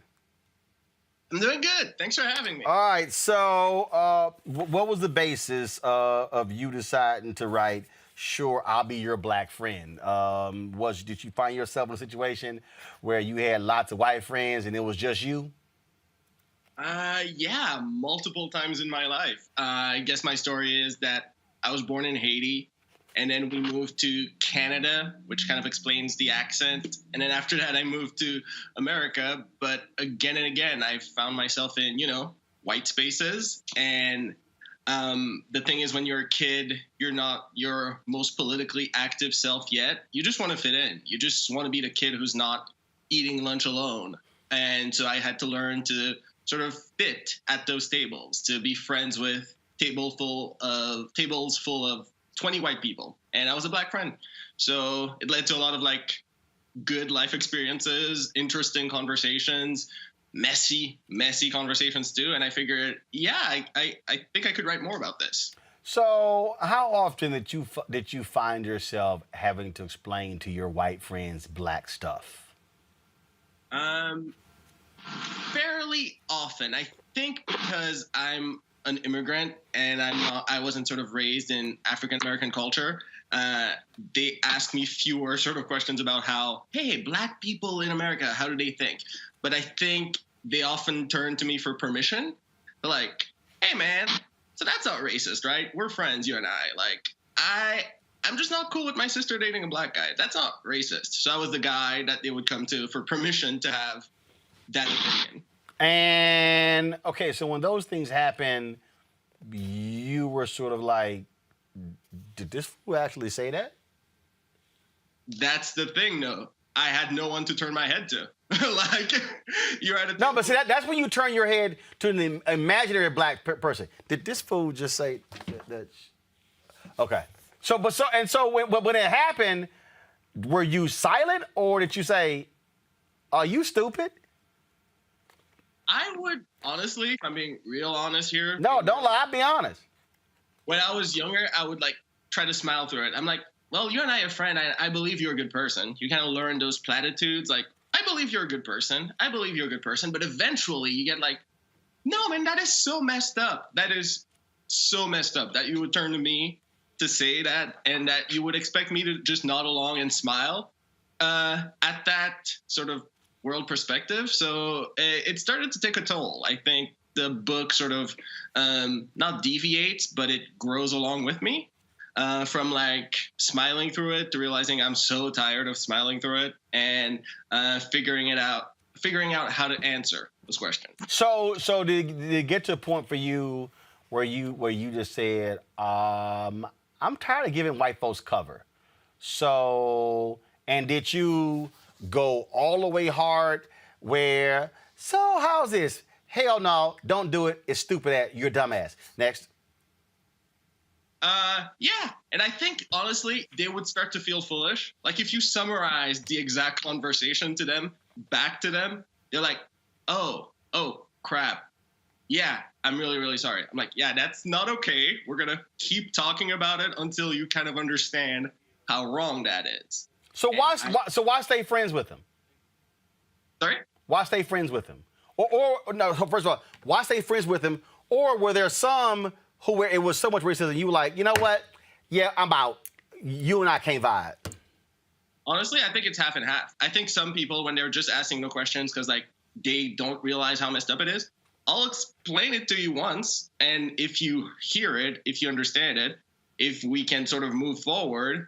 I'm doing good. Thanks for having me. All right, so what was the basis of you deciding to write Sure, I'll Be Your Black Friend? Did you find yourself in a situation where you had lots of white friends and it was just you? Yeah, multiple times in my life. I guess my story is that I was born in Haiti, and then we moved to Canada, which kind of explains the accent. And then after that, I moved to America. But again and again, I found myself in, white spaces. And the thing is, when you're a kid, you're not your most politically active self yet. You just want to fit in. You just want to be the kid who's not eating lunch alone. And so I had to learn to sort of fit at those tables, to be friends with tables full of 20 white people. And I was a black friend. So it led to a lot of good life experiences, interesting conversations, messy conversations too. And I figured, I think I could write more about this. So how often did you find yourself having to explain to your white friends black stuff? Fairly often. I think because I'm an immigrant and I wasn't sort of raised in African American culture. They ask me fewer sort of questions about how, hey, black people in America, how do they think? But I think they often turn to me for permission. They're like, hey, man, so that's not racist, right? We're friends, you and I. I'm just not cool with my sister dating a black guy. That's not racist. So I was the guy that they would come to for permission to have that opinion. And, okay, so when those things happen, you were sort of like, did this fool actually say that? That's the thing, though. I had no one to turn my head to. You're at a... No, but see, that's when you turn your head to an imaginary black person. Did this fool just say that? Okay. So when it happened, were you silent or did you say, "Are you stupid"? I would honestly, if I'm being real honest here. No, don't lie. Be honest. When I was younger, I would like try to smile through it. I'm like, well, you and I are friends. I believe you're a good person. You kind of learn those platitudes like, I believe you're a good person. I believe you're a good person. But eventually you get like, no, man, that is so messed up. That is so messed up that you would turn to me to say that and that you would expect me to just nod along and smile at that sort of world perspective. So it started to take a toll. I think the book sort of not deviates, but it grows along with me from like smiling through it to realizing I'm so tired of smiling through it and figuring out how to answer those questions. So did it get to a point for you where you just said, I'm tired of giving white folks cover. So, and did you go all the way hard where, so how's this? Hell no, don't do it. It's stupid. You're a dumbass. Next. Yeah. And I think, honestly, they would start to feel foolish. Like, if you summarize the exact conversation to them, back to them, they're like, oh, crap. Yeah, I'm really, really sorry. I'm like, yeah, that's not okay. We're going to keep talking about it until you kind of understand how wrong that is. So why stay friends with him? Sorry? Why stay friends with him? Or no, first of all, why stay friends with him? Or were there some where it was so much racism, you were like, you know what? Yeah, I'm out. You and I can't vibe. Honestly, I think it's half and half. I think some people, when they're just asking no questions because, like, they don't realize how messed up it is, I'll explain it to you once, and if you hear it, if you understand it, if we can sort of move forward,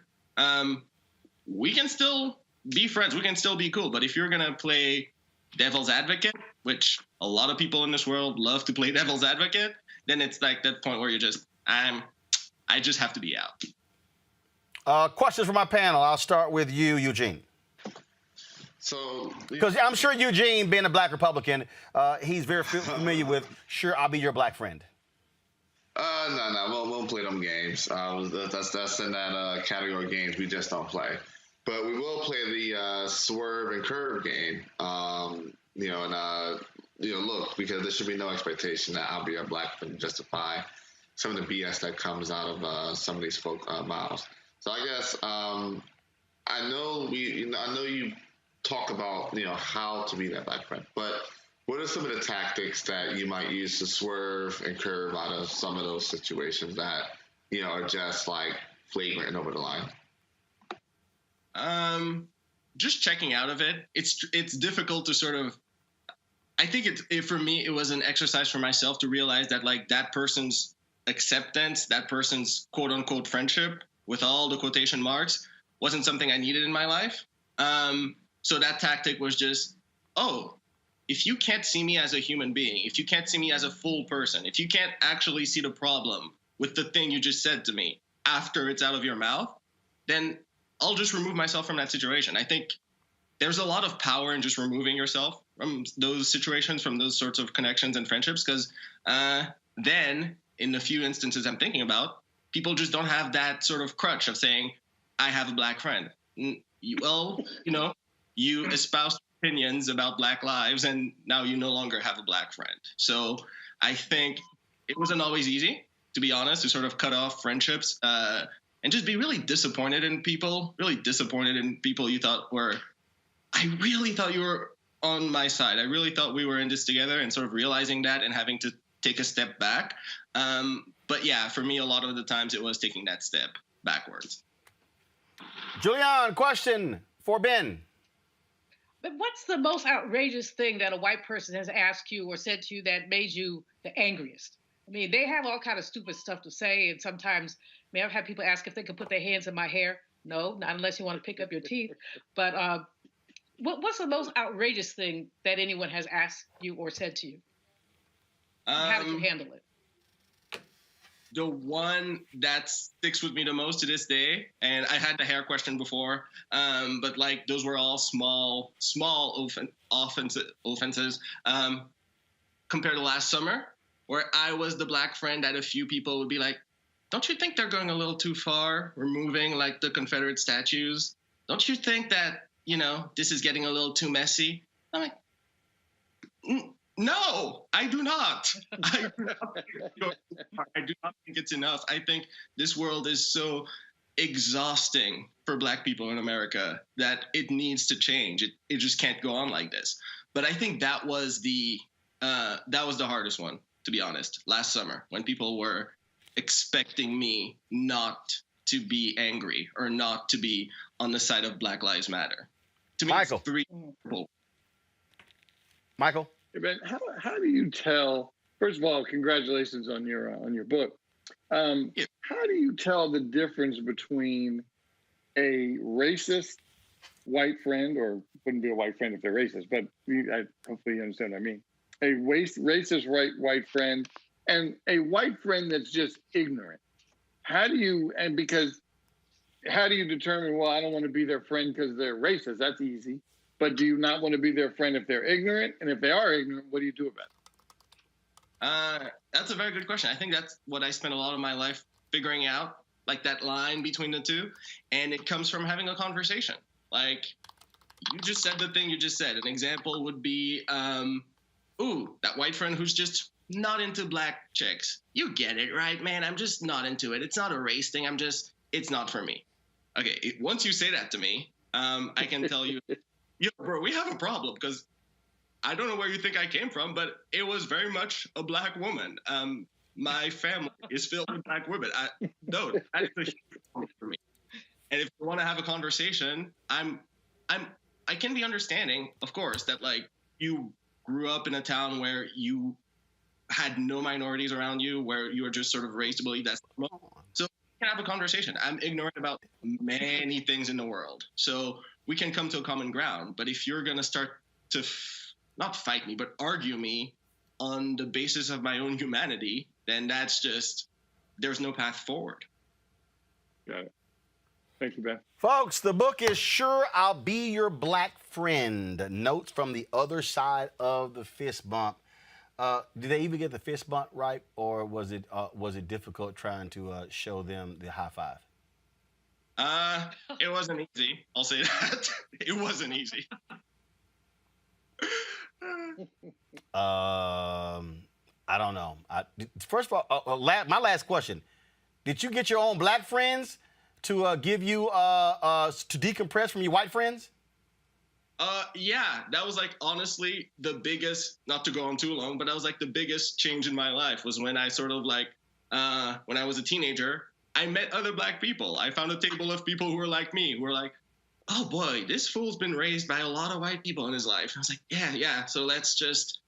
we can still be friends. We can still be cool. But if you're going to play devil's advocate, which a lot of people in this world love to play devil's advocate, then it's like that point where you're just, I just have to be out. Questions from my panel. I'll start with you, Eugene. So, because I'm sure Eugene, being a black Republican, he's very familiar with, sure, I'll be your black friend. No, we won't play them games. That's in that category of games we just don't play. But we will play the swerve and curve game. Look, because there should be no expectation that I'll be a black friend to justify some of the BS that comes out of some of these folk mouths. So I guess I know you talk about how to be that black friend, but what are some of the tactics that you might use to swerve and curve out of some of those situations that are just like flagrant and over the line? Just checking out of it. It's difficult to sort of. I think for me it was an exercise for myself to realize that like that person's acceptance, that person's quote unquote friendship with all the quotation marks wasn't something I needed in my life. So that tactic was just, if you can't see me as a human being, if you can't see me as a full person, if you can't actually see the problem with the thing you just said to me after it's out of your mouth, then I'll just remove myself from that situation. I think there's a lot of power in just removing yourself from those situations, from those sorts of connections and friendships, because then in the few instances I'm thinking about, people just don't have that sort of crutch of saying, I have a black friend. You espouse opinions about black lives, and now you no longer have a black friend. So I think it wasn't always easy, to be honest, to sort of cut off friendships and just be really disappointed in people you thought were, I really thought you were on my side. I really thought we were in this together, and sort of realizing that and having to take a step back. But yeah, for me, a lot of the times it was taking that step backwards. Julian, question for Ben. But what's the most outrageous thing that a white person has asked you or said to you that made you the angriest? I mean, they have all kind of stupid stuff to say, and sometimes, I've had people ask if they could put their hands in my hair. No, not unless you want to pick up your teeth. But what's the most outrageous thing that anyone has asked you or said to you? How did you handle it? The one that sticks with me the most to this day, and I had the hair question before, but like those were all small offenses compared to last summer, where I was the black friend that a few people would be like, don't you think they're going a little too far, removing like the Confederate statues? Don't you think that, this is getting a little too messy? I'm like, no, I do not. I do not think it's enough. I think this world is so exhausting for Black people in America that it needs to change. It just can't go on like this. But I think that was the hardest one, to be honest, last summer, when people were expecting me not to be angry or not to be on the side of Black Lives Matter. To me, Michael. It's three people. Michael? Hey, Ben, how do you tell? First of all, congratulations on your book. How do you tell the difference between a racist white friend, or wouldn't be a white friend if they're racist, but hopefully you understand what I mean, a racist white friend and a white friend that's just ignorant? How do you determine, well, I don't want to be their friend because they're racist? That's easy. But do you not want to be their friend if they're ignorant? And if they are ignorant, what do you do about it? That's a very good question. I think that's what I spent a lot of my life figuring out, like that line between the two. And it comes from having a conversation. Like, you just said the thing you just said. An example would be, that white friend who's just not into Black chicks. You get it, right, man? I'm just not into it. It's not a race thing. It's not for me. Okay, once you say that to me, I can tell you, yo, bro, we have a problem, because I don't know where you think I came from, but it was very much a Black woman. My family is filled with Black women. That is a huge problem for me. And if you want to have a conversation, I can be understanding, of course, that like you grew up in a town where you had no minorities around you, where you were just sort of raised to believe that's normal. So we can have a conversation. I'm ignorant about many things in the world. So we can come to a common ground. But if you're going to start to not fight me, but argue me on the basis of my own humanity, then that's just, there's no path forward. Got it. Thank you, Ben. Folks, the book is Sure I'll Be Your Black Friend. Notes from the other side of the fist bump. Did they even get the fist bump right, or was it difficult trying to show them the high five? It wasn't easy. I'll say that. It wasn't easy. I don't know. First of all, my last question: did you get your own Black friends to give you to decompress from your white friends? Yeah, that was like honestly the biggest, not to go on too long, but that was like the biggest change in my life, was when I sort of like, when I was a teenager, I met other Black people. I found a table of people who were like me, who were like, oh boy, this fool's been raised by a lot of white people in his life. I was like, yeah. So let's just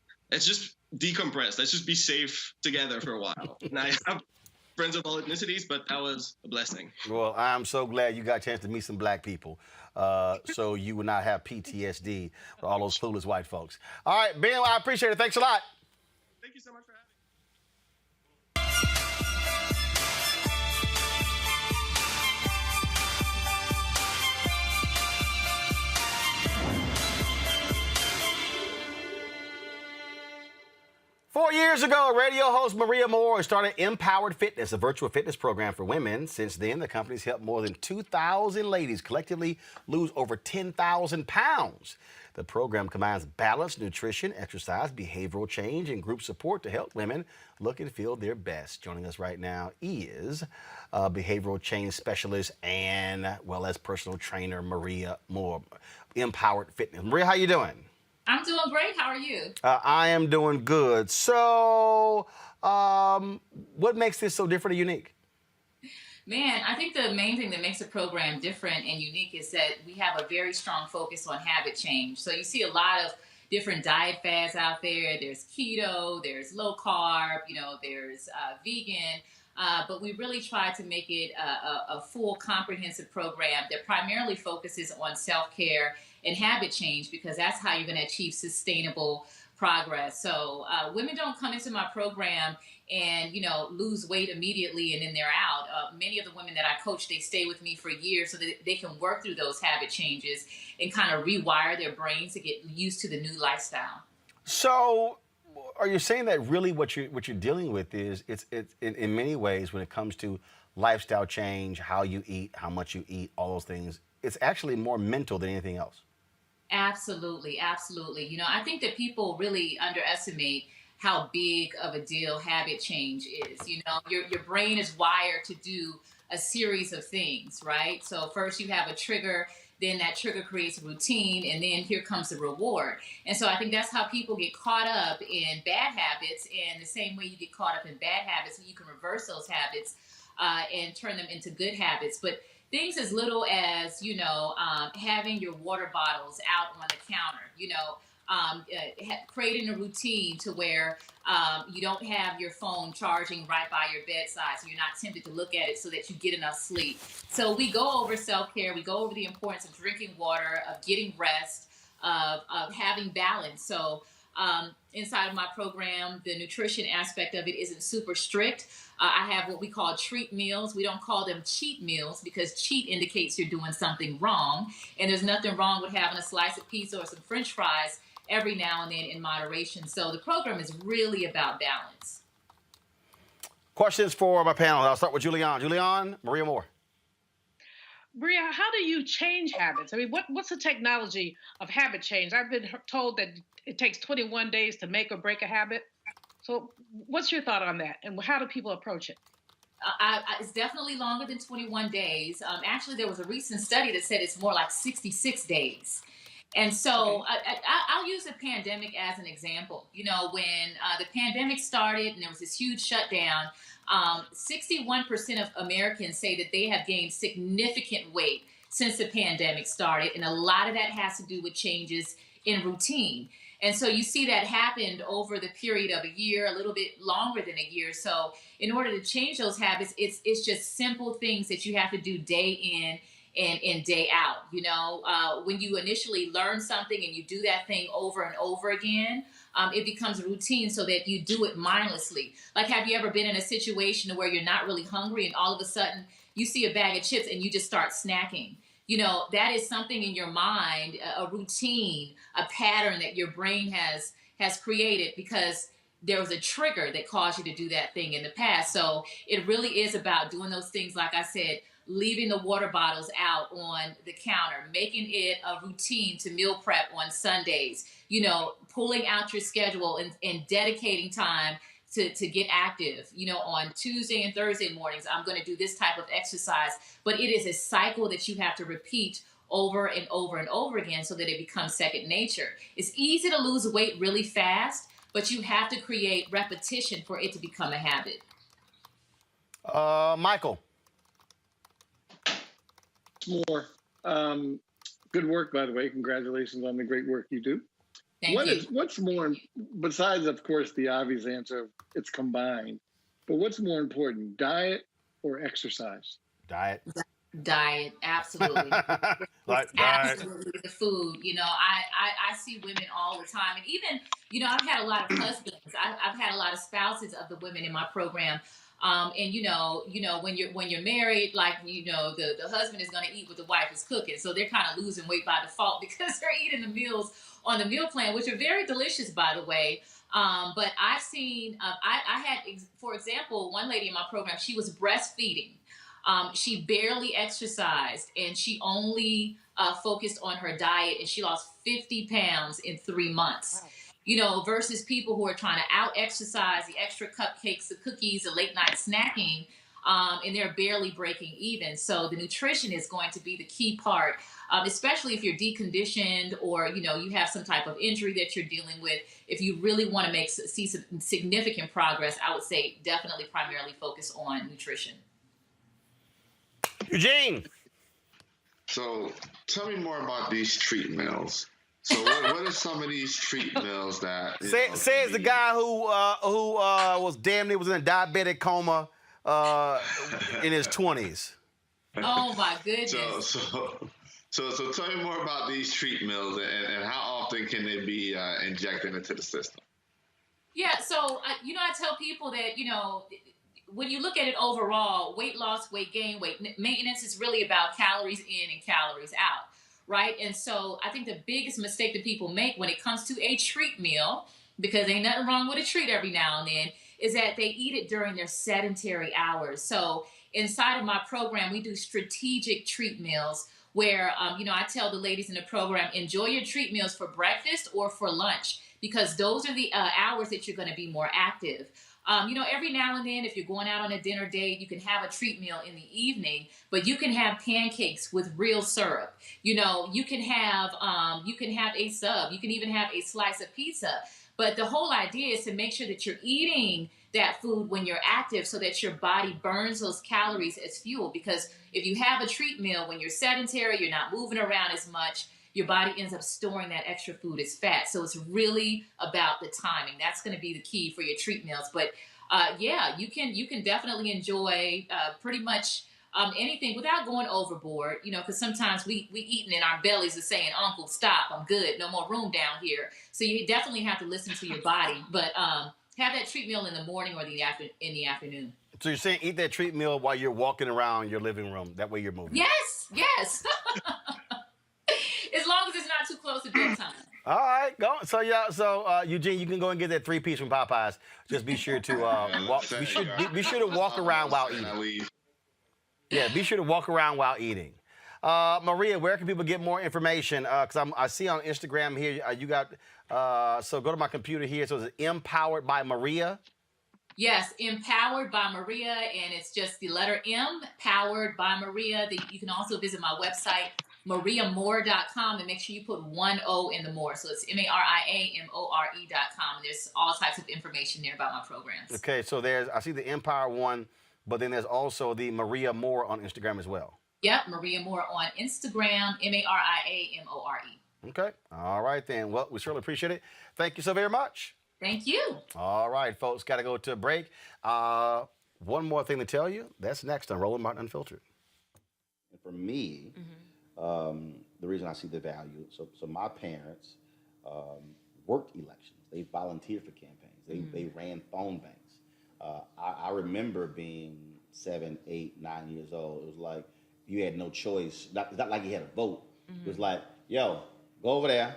decompress. Let's just be safe together for a while. And I have friends of all ethnicities, but that was a blessing. Well, I'm so glad you got a chance to meet some Black people, so you would not have PTSD with all those clueless white folks. All right, Ben, I appreciate it. Thanks a lot. Thank you so much for having me. 4 years ago, radio host Maria Moore started Empowered Fitness, a virtual fitness program for women. Since then, the company's helped more than 2,000 ladies collectively lose over 10,000 pounds. The program combines balanced nutrition, exercise, behavioral change, and group support to help women look and feel their best. Joining us right now is behavioral change specialist and, well, as personal trainer, Maria Moore, Empowered Fitness. Maria, how you doing? I'm doing great. How are you? I am doing good. So, what makes this so different and unique? Man, I think the main thing that makes the program different and unique is that we have a very strong focus on habit change. So you see a lot of different diet fads out there. There's keto, there's low carb, there's vegan. But we really try to make it a full comprehensive program that primarily focuses on self-care and habit change, because that's how you're going to achieve sustainable progress. So women don't come into my program and, lose weight immediately and then they're out. Many of the women that I coach, they stay with me for years so that they can work through those habit changes and kind of rewire their brains to get used to the new lifestyle. So are you saying that really what you're dealing with is it's in many ways when it comes to lifestyle change, how you eat, how much you eat, all those things, it's actually more mental than anything else? Absolutely, absolutely. You know, I think that people really underestimate how big of a deal habit change is. You know, your brain is wired to do a series of things, right? So first you have a trigger, then that trigger creates a routine, and then here comes the reward. And so I think that's how people get caught up in bad habits, and the same way you get caught up in bad habits, you can reverse those habits and turn them into good habits. But things as little as, you know, having your water bottles out on the counter, you know, creating a routine to where you don't have your phone charging right by your bedside, so you're not tempted to look at it, so that you get enough sleep. So we go over self-care, we go over the importance of drinking water, of getting rest, of having balance. So inside of my program, the nutrition aspect of it isn't super strict. I have what we call treat meals. We don't call them cheat meals, because cheat indicates you're doing something wrong. And there's nothing wrong with having a slice of pizza or some French fries every now and then in moderation. So the program is really about balance. Questions for my panel. I'll start with Julianne. Julianne, Maria Moore. Maria, how do you change habits? I mean, what's the technology of habit change? I've been told that it takes 21 days to make or break a habit. So what's your thought on that? And how do people approach it? It's definitely longer than 21 days. Actually, there was a recent study that said it's more like 66 days. And so I'll use the pandemic as an example. You know, when the pandemic started and there was this huge shutdown, 61% of Americans say that they have gained significant weight since the pandemic started. And a lot of that has to do with changes in routine. And so you see that happened over the period of a year, a little bit longer than a year. So in order to change those habits, it's just simple things that you have to do day in and day out. You know, when you initially learn something and you do that thing over and over again, it becomes a routine so that you do it mindlessly. Like, have you ever been in a situation where you're not really hungry and all of a sudden you see a bag of chips and you just start snacking? You know, that is something in your mind, a routine, a pattern that your brain has created because there was a trigger that caused you to do that thing in the past. So it really is about doing those things, like I said, leaving the water bottles out on the counter, making it a routine to meal prep on Sundays, you know, pulling out your schedule and dedicating time to get active. You know, on Tuesday and Thursday mornings, I'm going to do this type of exercise, but it is a cycle that you have to repeat over and over and over again so that it becomes second nature. It's easy to lose weight really fast, but you have to create repetition for it to become a habit. Michael. More. Good work, by the way. Congratulations on the great work you do. Thank you. What's more, besides, of course, the obvious answer, it's combined, but what's more important, diet or exercise? Diet. Diet, absolutely. Absolutely the food. You know, I see women all the time, and even, you know, I've had a lot of husbands. I've had a lot of spouses of the women in my program. And you know, when you're married, like, you know, the husband is going to eat what the wife is cooking, so they're kind of losing weight by default because they're eating the meals on the meal plan, which are very delicious, by the way. But I've seen, I had, for example, one lady in my program. She was breastfeeding. She barely exercised, and she only focused on her diet, and she lost 50 pounds in 3 months. Wow. You know, versus people who are trying to out-exercise, the extra cupcakes, the cookies, the late-night snacking, and they're barely breaking even. So the nutrition is going to be the key part, especially if you're deconditioned or, you know, you have some type of injury that you're dealing with. If you really want to see some significant progress, I would say definitely primarily focus on nutrition. Eugene. So tell me more about these treat meals. So what are some of these treat meals that says the guy who was damn near was in a diabetic coma in his 20s. Oh my goodness. So tell me more about these treat meals and how often can they be injected into the system? Yeah, so you know, I tell people that, you know, when you look at it overall, weight loss, weight gain, weight maintenance is really about calories in and calories out, right? And so I think the biggest mistake that people make when it comes to a treat meal, because ain't nothing wrong with a treat every now and then, is that they eat it during their sedentary hours. So inside of my program, we do strategic treat meals where, I tell the ladies in the program, enjoy your treat meals for breakfast or for lunch, because those are the hours that you're going to be more active. Every now and then, if you're going out on a dinner date, you can have a treat meal in the evening, but you can have pancakes with real syrup. You can have a sub. You can even have a slice of pizza. But the whole idea is to make sure that you're eating that food when you're active so that your body burns those calories as fuel. Because if you have a treat meal when you're sedentary, you're not moving around as much, your body ends up storing that extra food as fat. So it's really about the timing. That's going to be the key for your treat meals. But you can definitely enjoy pretty much anything without going overboard, because sometimes we eating and our bellies are saying, Uncle, stop, I'm good, no more room down here. So you definitely have to listen to your body, but have that treat meal in the morning or in the afternoon. So you're saying eat that treat meal while you're walking around your living room. That way you're moving. Yes. As long as it's not too close to bedtime. All right, go. So Eugene, you can go and get that 3-piece from Popeyes. Just be sure to walk. Be sure to walk around while eating. Yeah, be sure to walk around while eating. Maria, where can people get more information? Because I see on Instagram here you got. So go to my computer here. So it's Empowered by Maria. Yes, Empowered by Maria, and it's just the letter M, Powered by Maria. You can also visit my website, mariamore.com, and make sure you put 1 O in the more. So it's MariaMore.com, and there's all types of information there about my programs. Okay, so I see the Empower one, but then there's also the Maria Moore on Instagram as well. Yep, Maria Moore on Instagram, MariaMore. Okay, all right then. Well, we certainly appreciate it. Thank you so very much. Thank you. All right, folks, got to go to a break. One more thing to tell you. That's next on Roland Martin Unfiltered. And for me, the reason I see the value, so my parents worked elections. They volunteered for campaigns. They ran phone banks. I remember being 7, 8, 9 years old. It was like you had no choice. It's not like you had a vote. It was like, yo, go over there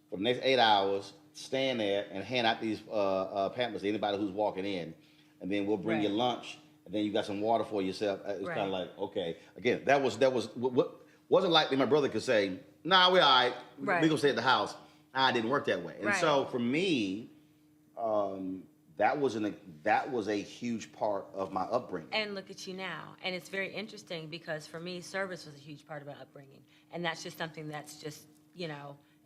for the next 8 hours, stand there and hand out these pamphlets to anybody who's walking in, and then we'll bring you lunch, and then you got some water for yourself. It's kind of like, okay. Again, that was wasn't like my brother could say, nah, we're all right. We're going to stay at the house. It didn't work that way. And so for me, that was a huge part of my upbringing. And look at you now. And it's very interesting because for me, service was a huge part of my upbringing. And that's just something that's just,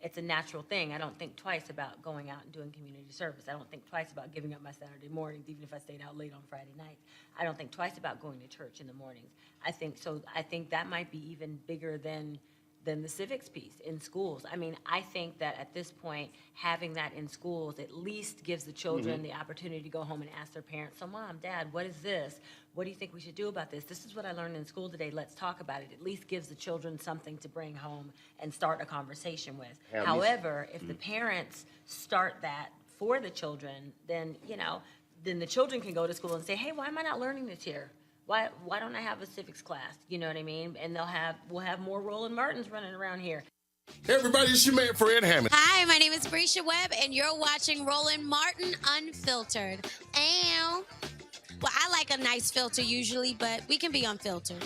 it's a natural thing. I don't think twice about going out and doing community service. I don't think twice about giving up my Saturday mornings, even if I stayed out late on Friday nights. I don't think twice about going to church in the mornings. I think that might be even bigger than the civics piece in schools. I mean, I think that at this point, having that in schools at least gives the children the opportunity to go home and ask their parents, so Mom, Dad, what is this? What do you think we should do about this? This is what I learned in school today. Let's talk about it. At least gives the children something to bring home and start a conversation with. However, if the parents start that for the children, then, then the children can go to school and say, hey, why am I not learning this here? Why don't I have a civics class? You know what I mean? And we'll have more Roland Martins running around here. Hey everybody, it's your man Fred Hammond. Hi, my name is Brescia Webb, and you're watching Roland Martin Unfiltered. Ow. Well, I like a nice filter usually, but we can be unfiltered.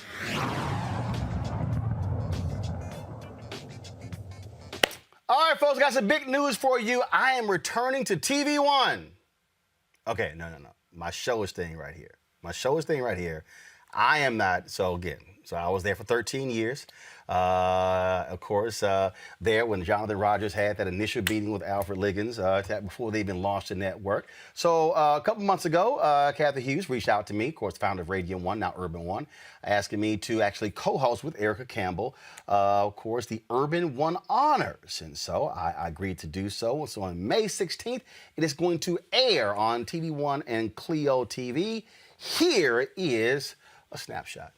All right, folks, got some big news for you. I am returning to TV One. Okay, no. My show is staying right here. I am not. So I was there for 13 years. Of course, there when Jonathan Rogers had that initial meeting with Alfred Liggins before they even launched the network. So a couple months ago, Kathy Hughes reached out to me, of course, founder of Radio 1, now Urban 1, asking me to actually co-host with Erica Campbell, of course, the Urban 1 Honors. And so I agreed to do so. So on May 16th, it is going to air on TV 1 and Clio TV. Here is a snapshot.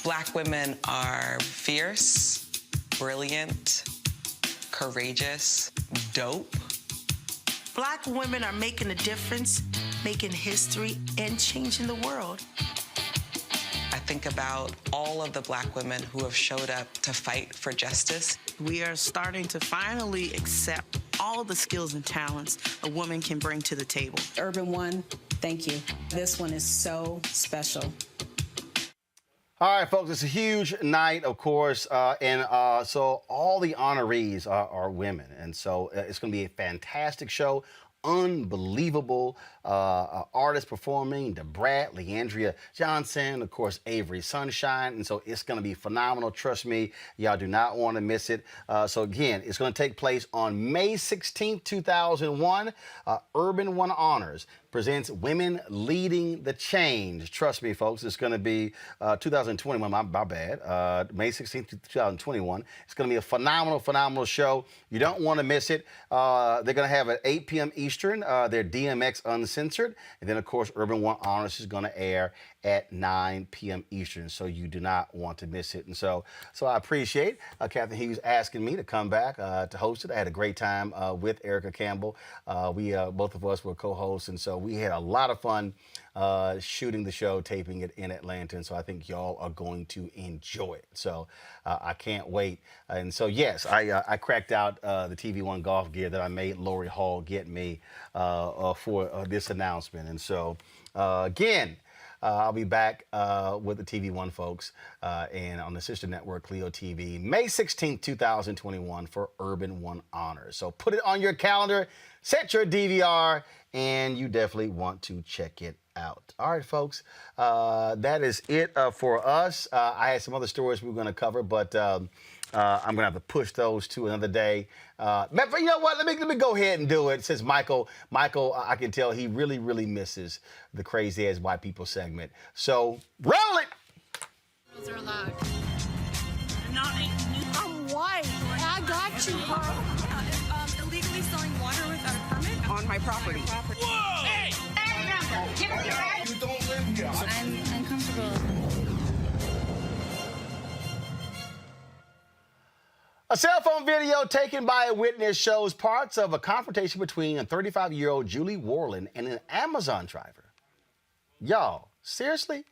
Black women are fierce, brilliant, courageous, dope. Black women are making a difference, making history, and changing the world. I think about all of the Black women who have showed up to fight for justice. We are starting to finally accept all the skills and talents a woman can bring to the table. Urban One, thank you. This one is so special. All right, folks, it's a huge night, of course, so all the honorees are women, and so it's going to be a fantastic show. Unbelievable artists performing, DeBrat, Leandria Johnson, of course, Avery Sunshine, and so it's going to be phenomenal. Trust me, y'all do not want to miss it. So again, it's going to take place on May 16th, 2001. Urban One Honors presents Women Leading the Change. Trust me, folks, it's going to be 2021, my bad, May 16th, 2021. It's going to be a phenomenal show. You don't want to miss it. They're going to have at 8 p.m. Eastern, their DMX Uncensored. And then, of course, Urban One Honors is going to air at 9 p.m. Eastern, so you do not want to miss it. And so I appreciate Captain Hughes asking me to come back to host it. I had a great time with Erica Campbell. We both of us were co-hosts, and so we had a lot of fun shooting the show, taping it in Atlanta, and so I think y'all are going to enjoy it. So I can't wait. And so, yes, I cracked out the TV One golf gear that I made Lori Hall get me for this announcement. And so, again, I'll be back with the TV One folks and on the sister network, Clio TV, May 16th, 2021 for Urban One Honors. So put it on your calendar, set your DVR, and you definitely want to check it out. All right, folks, that is it for us. I had some other stories we were going to cover, but I'm going to have to push those to another day. But you know what? Let me go ahead and do it. Since Michael, I can tell he really misses the crazy ass white people segment. So roll it. Girls are allowed. I'm white. I got you, huh? Illegally selling water without a permit On my property. Whoa! Hey! You don't live here. I'm uncomfortable. A cell phone video taken by a witness shows parts of a confrontation between a 35-year-old Julie Roland and an Amazon driver. Y'all, seriously?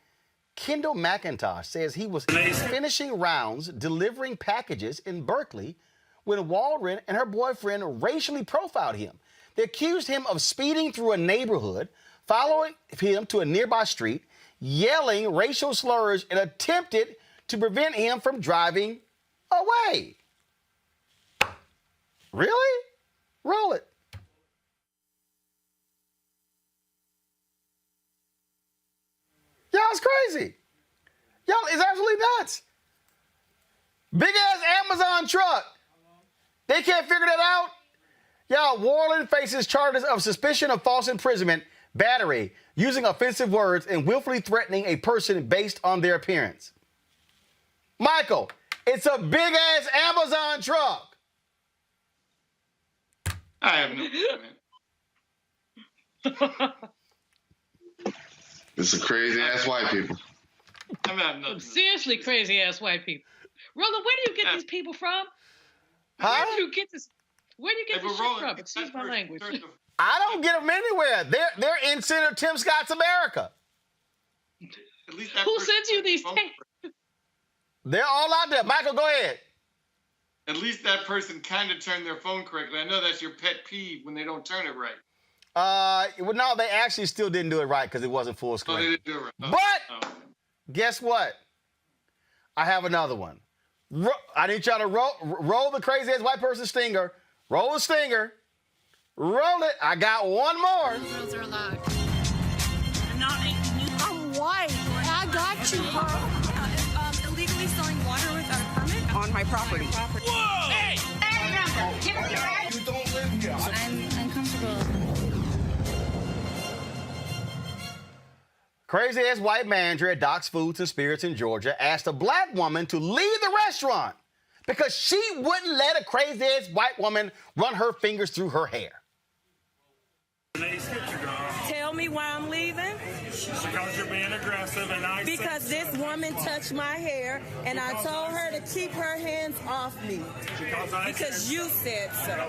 Kendall McIntosh says he was finishing rounds delivering packages in Berkeley when Walren and her boyfriend racially profiled him. They accused him of speeding through a neighborhood, following him to a nearby street, yelling racial slurs, and attempted to prevent him from driving away. Really? Roll it. Y'all, it's crazy. Y'all, it's absolutely nuts. Big ass Amazon truck. They can't figure that out. Y'all, Warland faces charges of suspicion of false imprisonment, battery, using offensive words, and willfully threatening a person based on their appearance. Michael, it's a big ass Amazon truck. I have no comment. It's a crazy ass white people. Seriously, crazy ass white people. Roland, where do you get these people from? Huh? Where do you get this? Where do you get this shit from? Excuse my language. I don't get them anywhere. They're in Senator Tim Scott's America. At least who sends you these things? They're all out there. Michael, go ahead. At least that person kind of turned their phone correctly. I know that's your pet peeve when they don't turn it right. Well, no, they actually still didn't do it right because it wasn't full screen. Oh, they didn't do it right. But guess what? I have another one. I need y'all to roll the crazy ass white person stinger. Roll the stinger. Roll it. I got one more. Girls are allowed. I'm white. I got you, huh? Illegally selling water without a permit On my property. Whoa! Hey! You don't live here. I'm uncomfortable. Crazy ass white manager at Doc's Foods and Spirits in Georgia asked a black woman to leave the restaurant because she wouldn't let a crazy ass white woman run her fingers through her hair. Tell me why I'm leaving. Because you're being aggressive and I Because this woman touched my hair and I told her to keep her hands off me. Because you said so.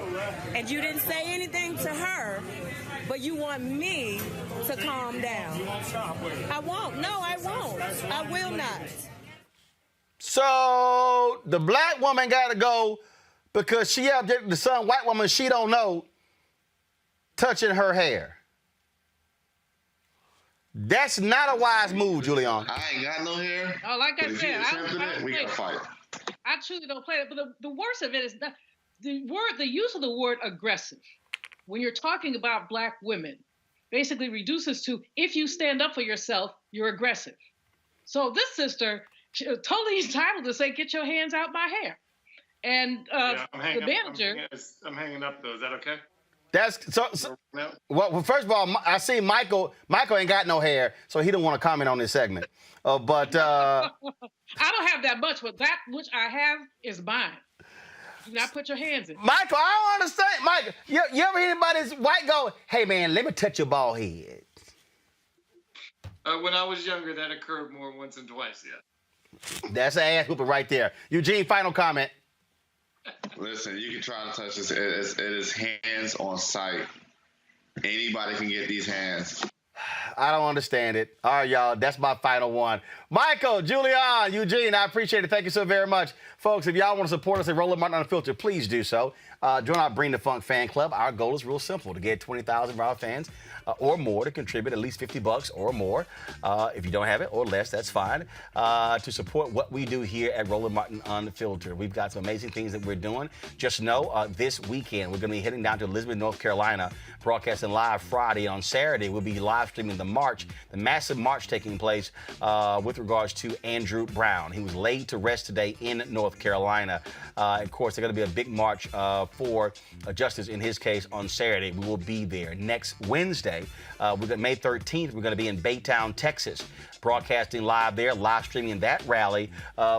And you didn't say anything to her, but you want me to calm down. You won't stop, will you? I won't. No, I won't. I will not. So the black woman got to go because she objected to some white woman she don't know touching her hair. That's not a wise move, Julian. I ain't got no hair. Oh, like I said, we got to fight. I truly don't play it. But the worst of it is that the use of the word aggressive when you're talking about black women basically reduces to, if you stand up for yourself, you're aggressive. So this sister, she was totally entitled to say, "Get your hands out my hair." And the manager. I'm hanging up though. Is that okay? That's so well, first of all, I see Michael ain't got no hair, so he don't want to comment on this segment. But I don't have that much, but that which I have is mine. Do not put your hands in. Michael, I don't understand. Michael, you ever hear anybody's white go, "Hey man, let me touch your bald head"? When I was younger, that occurred more once and twice. Yeah. That's an ass whooping right there. Eugene, final comment. Listen, you can try to touch this. It is hands on sight. Anybody can get these hands. I don't understand it. All right, y'all, that's my final one. Michael, Julian, Eugene, I appreciate it. Thank you so very much. Folks, if y'all want to support us at Roland Martin Unfiltered, please do so. Join our Bring the Funk fan club. Our goal is real simple, to get 20,000 of our fans or more to contribute at least $50 or more. If you don't have it, or less, that's fine, to support what we do here at Roland Martin Unfiltered. We've got some amazing things that we're doing. Just know this weekend, we're going to be heading down to Elizabeth, North Carolina, broadcasting live Friday. On Saturday, we'll be live streaming the march, the massive march taking place with regards to Andrew Brown. He was laid to rest today in North Carolina. Of course, there's going to be a big march for justice in his case on Saturday. We will be there. Next Wednesday, May 13th, we're going to be in Baytown, Texas, broadcasting live there, live streaming that rally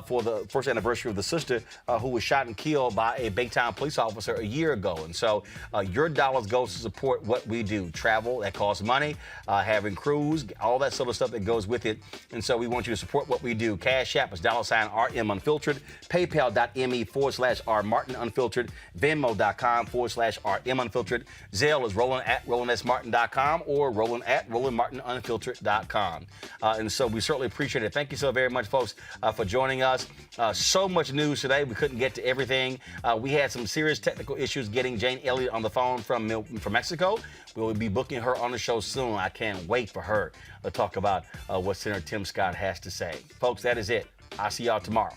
for the first anniversary of the sister who was shot and killed by a Baytown police officer a year ago. And so your dollars goes to support what we do. Travel, that costs money, having crews, all that sort of stuff that goes with it. And so we want you to support what we do. Cash App is $RM Unfiltered, PayPal.me/R Martin Unfiltered, Venmo.com/RM Unfiltered, Zelle is Roland at RolandSMartin.com or Roland at RolandMartinUnfiltered.com. And so we certainly appreciate it. Thank you so very much, folks, for joining us. So much news today. We couldn't get to everything. We had some serious technical issues getting Jane Elliott on the phone from Mexico. We will be booking her on the show soon. I can't wait for her to talk about what Senator Tim Scott has to say. Folks, that is it. I'll see y'all tomorrow.